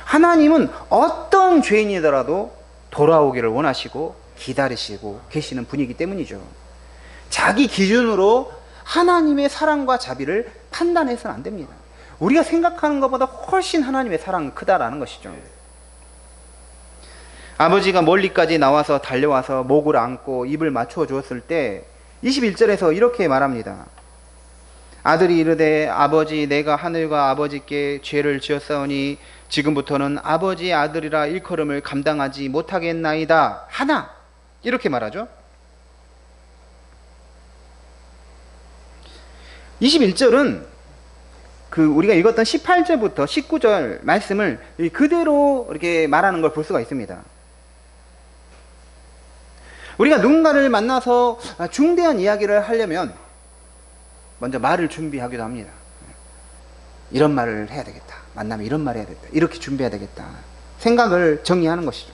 하나님은 어떤 죄인이더라도 돌아오기를 원하시고 기다리시고 계시는 분이기 때문이죠. 자기 기준으로 하나님의 사랑과 자비를 판단해서는 안 됩니다. 우리가 생각하는 것보다 훨씬 하나님의 사랑은 크다라는 것이죠. 아버지가 멀리까지 나와서 달려와서 목을 안고 입을 맞춰 주었을 때 21절에서 이렇게 말합니다. 아들이 이르되 아버지, 내가 하늘과 아버지께 죄를 지었사오니 지금부터는 아버지의 아들이라 일컬음을 감당하지 못하겠나이다 하나, 이렇게 말하죠. 21절은 우리가 읽었던 18절부터 19절 말씀을 그대로 이렇게 말하는 걸 볼 수가 있습니다. 우리가 누군가를 만나서 중대한 이야기를 하려면 먼저 말을 준비하기도 합니다. 이런 말을 해야 되겠다. 만나면 이런 말을 해야 되겠다. 이렇게 준비해야 되겠다. 생각을 정리하는 것이죠.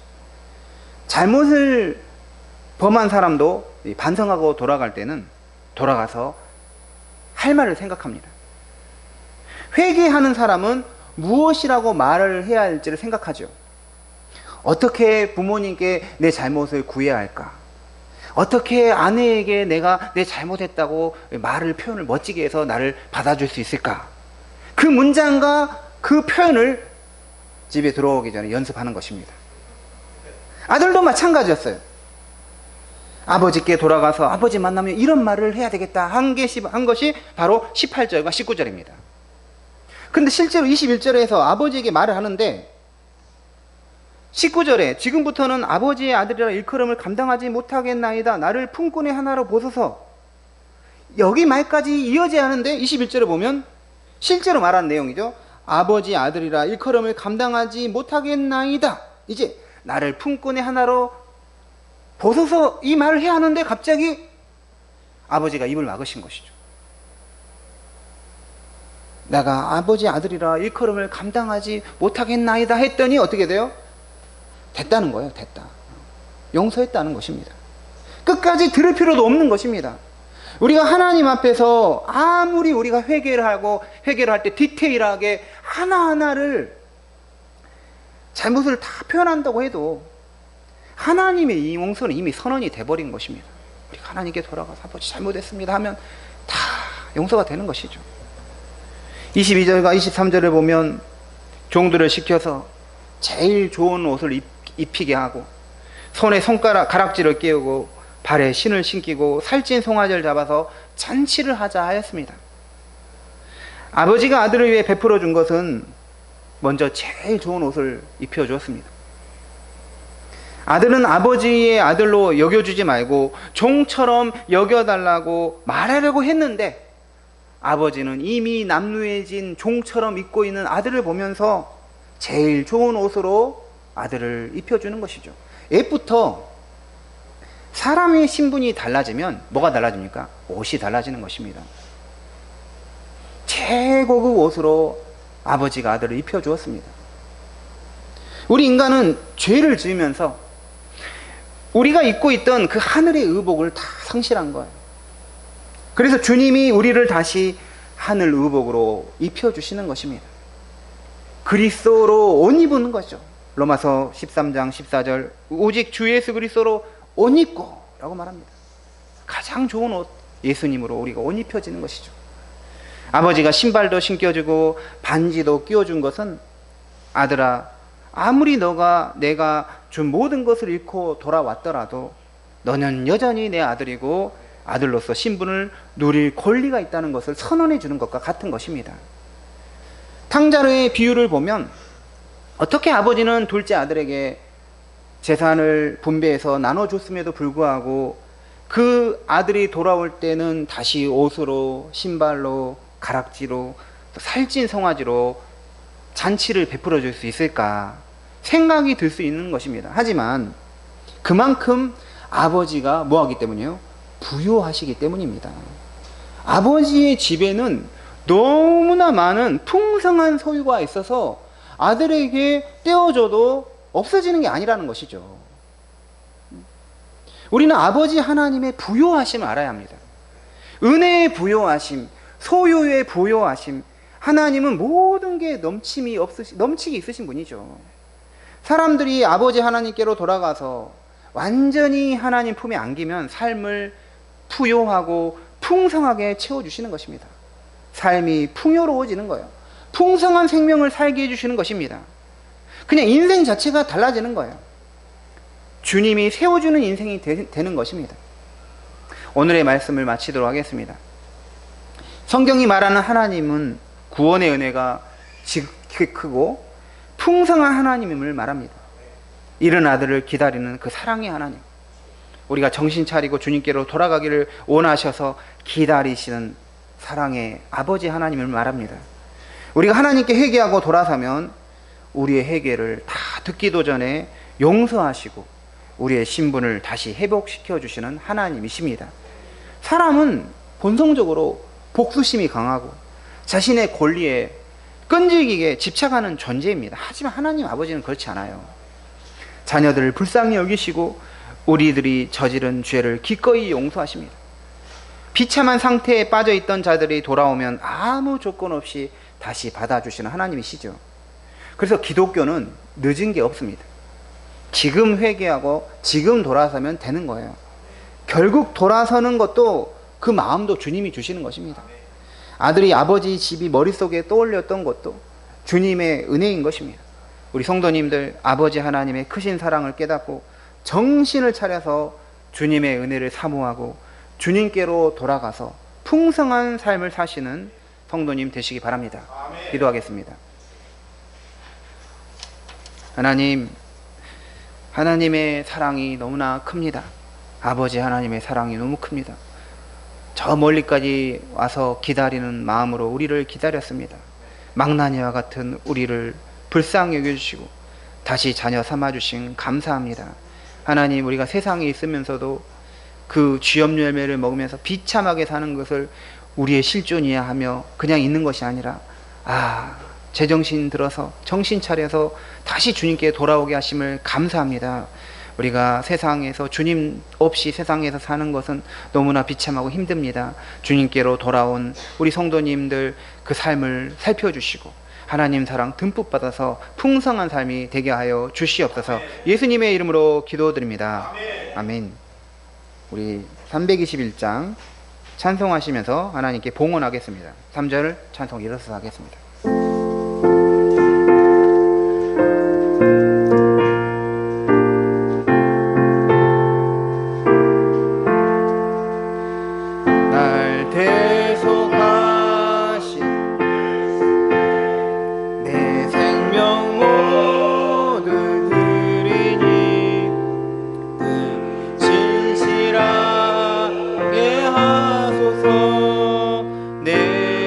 잘못을 범한 사람도 반성하고 돌아갈 때는 돌아가서 할 말을 생각합니다. 회개하는 사람은 무엇이라고 말을 해야 할지를 생각하죠. 어떻게 부모님께 내 잘못을 구해야 할까? 어떻게 아내에게 내가 내 잘못했다고 말을, 표현을 멋지게 해서 나를 받아줄 수 있을까? 그 문장과 그 표현을 집에 들어오기 전에 연습하는 것입니다. 아들도 마찬가지였어요. 아버지께 돌아가서 아버지 만나면 이런 말을 해야 되겠다 한 것이 바로 18절과 19절입니다. 근데 실제로 21절에서 아버지에게 말을 하는데 19절에 지금부터는 아버지의 아들이라 일컬음을 감당하지 못하겠나이다. 나를 품꾼의 하나로 보소서. 여기 말까지 이어져야 하는데 21절에 보면 실제로 말하는 내용이죠. 아버지의 아들이라 일컬음을 감당하지 못하겠나이다. 이제 나를 품꾼의 하나로 보소서, 이 말을 해야 하는데 갑자기 아버지가 입을 막으신 것이죠. 내가 아버지의 아들이라 일컬음을 감당하지 못하겠나이다 했더니 어떻게 돼요? 됐다는 거예요. 됐다. 용서했다는 것입니다. 끝까지 들을 필요도 없는 것입니다. 우리가 하나님 앞에서 아무리 우리가 회개를 할 때 디테일하게 하나하나를 잘못을 다 표현한다고 해도 하나님의 이 용서는 이미 선언이 돼버린 것입니다. 우리가 하나님께 돌아가서 아버지 잘못했습니다 하면 다 용서가 되는 것이죠. 22절과 23절을 보면 종들을 시켜서 제일 좋은 옷을 입히게 하고 손에 가락지를 끼우고 발에 신을 신기고 살찐 송아지를 잡아서 잔치를 하자 하였습니다. 아버지가 아들을 위해 베풀어 준 것은 먼저 제일 좋은 옷을 입혀 주었습니다. 아들은 아버지의 아들로 여겨주지 말고 종처럼 여겨달라고 말하려고 했는데 아버지는 이미 남루해진 종처럼 입고 있는 아들을 보면서 제일 좋은 옷으로 아들을 입혀주는 것이죠. 옛부터 사람의 신분이 달라지면 뭐가 달라집니까? 옷이 달라지는 것입니다. 최고급 옷으로 아버지가 아들을 입혀주었습니다. 우리 인간은 죄를 지으면서 우리가 입고 있던 그 하늘의 의복을 다 상실한 거예요. 그래서 주님이 우리를 다시 하늘 의복으로 입혀주시는 것입니다. 그리스도로 옷 입는 거죠. 로마서 13장 14절 오직 주 예수 그리스도로 옷 입고 라고 말합니다. 가장 좋은 옷 예수님으로 우리가 옷 입혀지는 것이죠. 아버지가 신발도 신겨주고 반지도 끼워준 것은 아들아, 아무리 내가 준 모든 것을 잃고 돌아왔더라도 너는 여전히 내 아들이고 아들로서 신분을 누릴 권리가 있다는 것을 선언해 주는 것과 같은 것입니다. 탕자루의 비유를 보면 어떻게 아버지는 둘째 아들에게 재산을 분배해서 나눠줬음에도 불구하고 그 아들이 돌아올 때는 다시 옷으로, 신발로, 가락지로, 살찐 송아지로 잔치를 베풀어 줄 수 있을까 생각이 들 수 있는 것입니다. 하지만 그만큼 아버지가 뭐하기 때문이에요? 부요하시기 때문입니다. 아버지의 집에는 너무나 많은 풍성한 소유가 있어서 아들에게 떼어줘도 없어지는 게 아니라는 것이죠. 우리는 아버지 하나님의 부요하심을 알아야 합니다. 은혜의 부요하심, 소유의 부요하심, 하나님은 모든 게 넘치기 있으신 분이죠. 사람들이 아버지 하나님께로 돌아가서 완전히 하나님 품에 안기면 삶을 부요하고 풍성하게 채워주시는 것입니다. 삶이 풍요로워지는 거예요. 풍성한 생명을 살게 해주시는 것입니다. 그냥 인생 자체가 달라지는 거예요. 주님이 세워주는 인생이 되는 것입니다. 오늘의 말씀을 마치도록 하겠습니다. 성경이 말하는 하나님은 구원의 은혜가 지극히 크고 풍성한 하나님임을 말합니다. 이른 아들을 기다리는 그 사랑의 하나님, 우리가 정신 차리고 주님께로 돌아가기를 원하셔서 기다리시는 사랑의 아버지 하나님을 말합니다. 우리가 하나님께 회개하고 돌아서면 우리의 회개를 다 듣기도 전에 용서하시고 우리의 신분을 다시 회복시켜 주시는 하나님이십니다. 사람은 본성적으로 복수심이 강하고 자신의 권리에 끈질기게 집착하는 존재입니다. 하지만 하나님 아버지는 그렇지 않아요. 자녀들을 불쌍히 여기시고 우리들이 저지른 죄를 기꺼이 용서하십니다. 비참한 상태에 빠져있던 자들이 돌아오면 아무 조건 없이 다시 받아주시는 하나님이시죠. 그래서 기독교는 늦은 게 없습니다. 지금 회개하고 지금 돌아서면 되는 거예요. 결국 돌아서는 것도 그 마음도 주님이 주시는 것입니다. 아들이 아버지 집이 머릿속에 떠올렸던 것도 주님의 은혜인 것입니다. 우리 성도님들 아버지 하나님의 크신 사랑을 깨닫고 정신을 차려서 주님의 은혜를 사모하고 주님께로 돌아가서 풍성한 삶을 사시는 성도님 되시기 바랍니다. 기도하겠습니다. 하나님, 하나님의 사랑이 너무나 큽니다. 아버지 하나님의 사랑이 너무 큽니다. 저 멀리까지 와서 기다리는 마음으로 우리를 기다렸습니다. 망나니와 같은 우리를 불쌍히 여겨주시고 다시 자녀 삼아주신 감사합니다. 하나님, 우리가 세상에 있으면서도 그 쥐염 열매를 먹으면서 비참하게 사는 것을 우리의 실존이야 하며 그냥 있는 것이 아니라 제정신 들어서 정신 차려서 다시 주님께 돌아오게 하심을 감사합니다. 우리가 세상에서 주님 없이 세상에서 사는 것은 너무나 비참하고 힘듭니다. 주님께로 돌아온 우리 성도님들 그 삶을 살펴주시고 하나님 사랑 듬뿍 받아서 풍성한 삶이 되게 하여 주시옵소서. 예수님의 이름으로 기도드립니다. 아멘. 우리 321장 찬송하시면서 하나님께 봉헌하겠습니다. 3절 찬송 일어서서 하겠습니다. 날 대속하신 내 생명 모두 드리니 진실하게 하소서. 내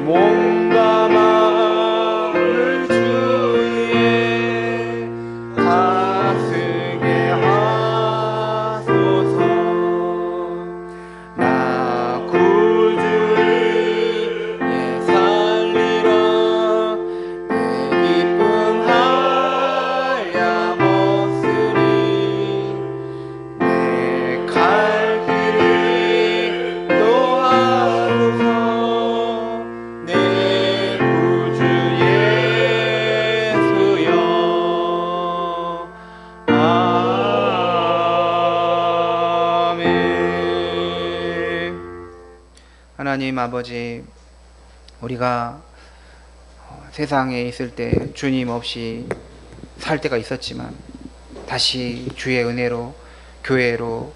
몸과 마음을 주위에 다스게 하소서. 나 구주를 살리라. 내 기쁨하랴 못쓰리. 내 갈 길을 인도하소서. 내 구주 예수여. 아멘. 하나님 아버지, 우리가 세상에 있을 때 주님 없이 살 때가 있었지만 다시 주의 은혜로 교회로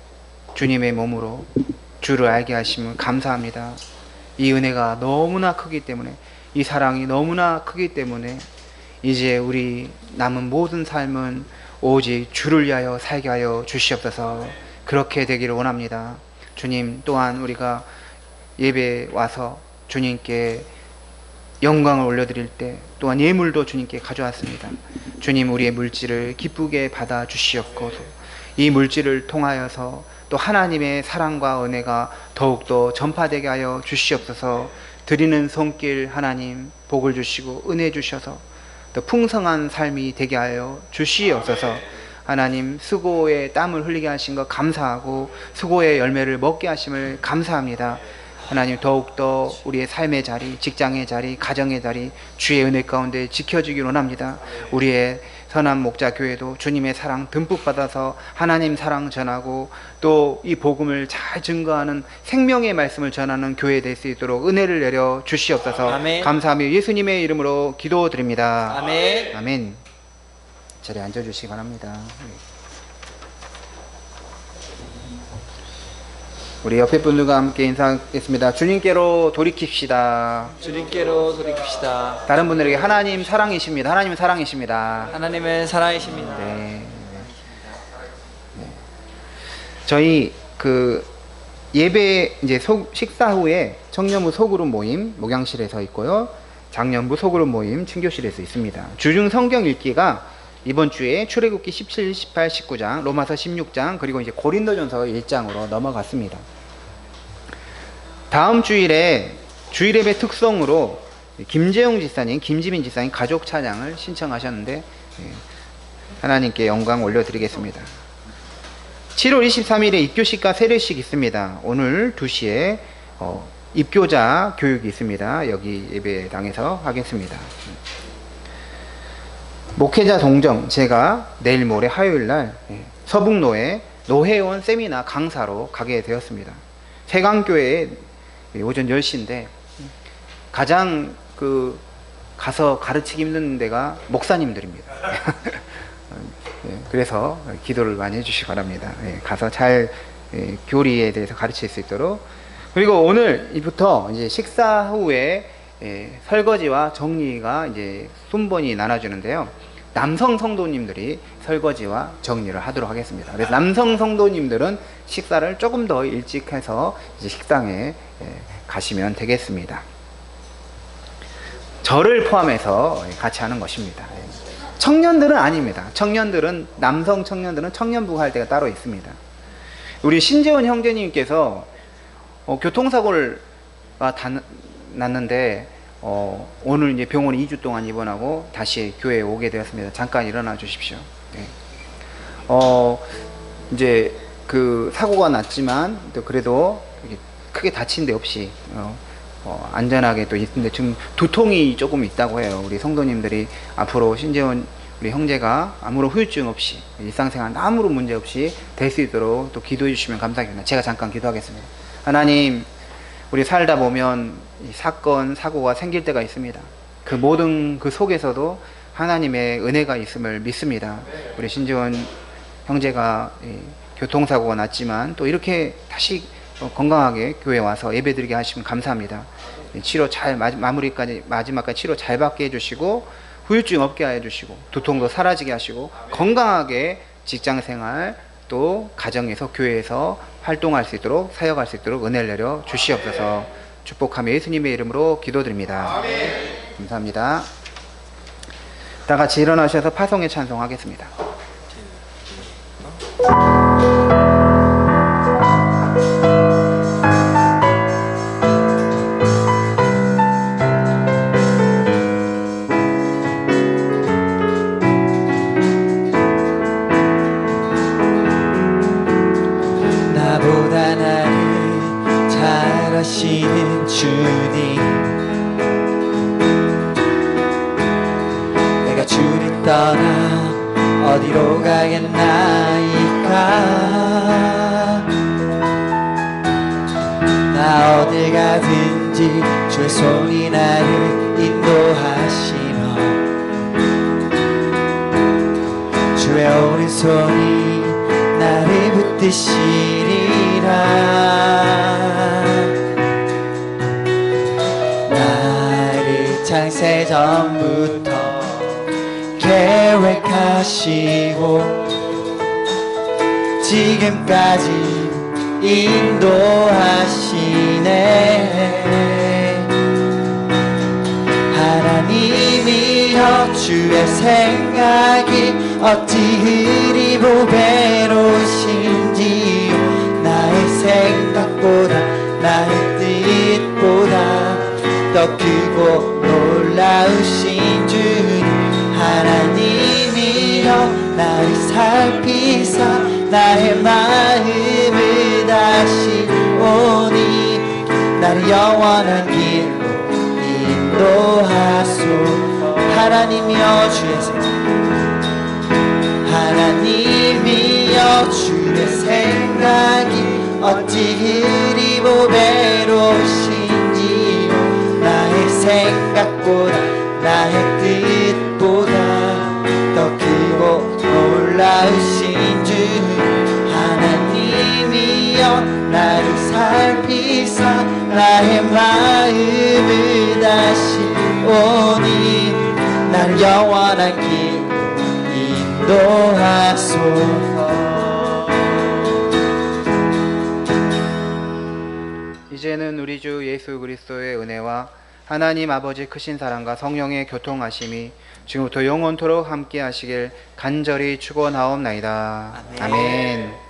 주님의 몸으로 주를 알게 하심을 감사합니다. 이 은혜가 너무나 크기 때문에, 이 사랑이 너무나 크기 때문에 이제 우리 남은 모든 삶은 오직 주를 위하여 살게 하여 주시옵소서. 그렇게 되기를 원합니다. 주님, 또한 우리가 예배에 와서 주님께 영광을 올려드릴 때 또한 예물도 주님께 가져왔습니다. 주님, 우리의 물질을 기쁘게 받아 주시옵고, 이 물질을 통하여서 또 하나님의 사랑과 은혜가 더욱더 전파되게 하여 주시옵소서. 드리는 손길 하나님 복을 주시고 은혜 주셔서 또 풍성한 삶이 되게 하여 주시옵소서. 하나님, 수고의 땀을 흘리게 하신 것 감사하고 수고의 열매를 먹게 하심을 감사합니다. 하나님, 더욱더 우리의 삶의 자리, 직장의 자리, 가정의 자리 주의 은혜 가운데 지켜주길 원합니다. 우리의 선한 목자 교회도 주님의 사랑 듬뿍 받아서 하나님 사랑 전하고 또 이 복음을 잘 증거하는 생명의 말씀을 전하는 교회 될 수 있도록 은혜를 내려 주시옵소서. 아멘. 감사하며 예수님의 이름으로 기도드립니다. 아멘. 아멘. 자리에 앉아주시기 바랍니다. 우리 옆에 분들과 함께 인사하겠습니다. 주님께로 돌이킵시다. 주님께로 돌이킵시다. 다른 분들에게 하나님 사랑이십니다. 하나님은 사랑이십니다. 하나님은 사랑이십니다. 네. 저희 예배 이제 식사 후에 청년부 소그룹 모임 목양실에서 있고요. 장년부 소그룹 모임 친교실에서 있습니다. 주중 성경 읽기가 이번 주에 출애굽기 17, 18, 19장, 로마서 16장, 그리고 이제 고린도전서 1장으로 넘어갔습니다. 다음 주일에 주일예배 특성으로 김재용 지사님, 김지민 지사님 가족 찬양을 신청하셨는데 하나님께 영광 올려드리겠습니다. 7월 23일에 입교식과 세례식 있습니다. 오늘 2시에 입교자 교육이 있습니다. 여기 예배당에서 하겠습니다. 목회자 동정, 제가 내일 모레 화요일날 서북로에 노회원 세미나 강사로 가게 되었습니다. 세강교회에 오전 10시인데 가장 가서 가르치기 힘든 데가 목사님들입니다. 그래서 기도를 많이 해주시기 바랍니다. 가서 잘 교리에 대해서 가르칠 수 있도록. 그리고 오늘부터 이제 식사 후에 설거지와 정리가 이제 순번이 나눠주는데요. 남성 성도님들이 설거지와 정리를 하도록 하겠습니다. 그래서 남성 성도님들은 식사를 조금 더 일찍 해서 이제 식당에 가시면 되겠습니다. 저를 포함해서 같이 하는 것입니다. 청년들은 아닙니다. 남성 청년들은 청년부가 할 때가 따로 있습니다. 우리 신재원 형제님께서 교통사고를 났는데 오늘 이제 병원 2주 동안 입원하고 다시 교회에 오게 되었습니다. 잠깐 일어나 주십시오. 이제 사고가 났지만 또 그래도 크게 다친 데 없이 안전하게 또 있는데 지금 두통이 조금 있다고 해요. 우리 성도님들이 앞으로 신재원 우리 형제가 아무런 후유증 없이 일상생활 아무런 문제 없이 될 수 있도록 또 기도해 주시면 감사하겠습니다. 제가 잠깐 기도하겠습니다. 하나님, 우리 살다 보면 사건, 사고가 생길 때가 있습니다. 그 모든 그 속에서도 하나님의 은혜가 있음을 믿습니다. 우리 신재원 형제가 교통사고가 났지만 또 이렇게 다시 건강하게 교회에 와서 예배드리게 하시면 감사합니다. 치료 잘 마지막까지 치료 잘 받게 해주시고 후유증 없게 해주시고 두통도 사라지게 하시고 건강하게 직장생활 또 가정에서 교회에서 활동할 수 있도록 사역할 수 있도록 은혜를 내려 주시옵소서. 축복하며 예수님의 이름으로 기도드립니다. 감사합니다. 다 같이 일어나셔서 파송의 찬송하겠습니다. 나보다 나를 잘 아시는 주님, 내가 주를 떠나 어디로 가겠나이까. 나 어딜 가든지 주의 손이 나를 인도하시며 주의 오른손이 나를 붙드시리라. 나를 창세 전부터 계획하시고 지금까지 인도하시네. 하나님이여 주의 생각이 어찌 그리 보배로우신지요. 나의 생각보다 나의 뜻보다 더 크고 놀라우신 주님, 하나님이여 나를 살피사 나의 마음을 다시 오니 나를 영원한 길로 인도하소. 하나님이여 주의 생각, 하나님이여 주의 생각이 어찌 그리 보배로우신지요. 나의 생각보다 나의 뜻보다 더 크고 놀라우신 주, 하나님이여 나를 살피사 나의 마음을 다시 오니 나를 영원한 길로 인도하소서. 이제는 우리 주 예수 그리스도의 은혜와 하나님 아버지 크신 사랑과 성령의 교통하심이 지금부터 영원토록 함께 하시길 간절히 축원하옵나이다. 아멘.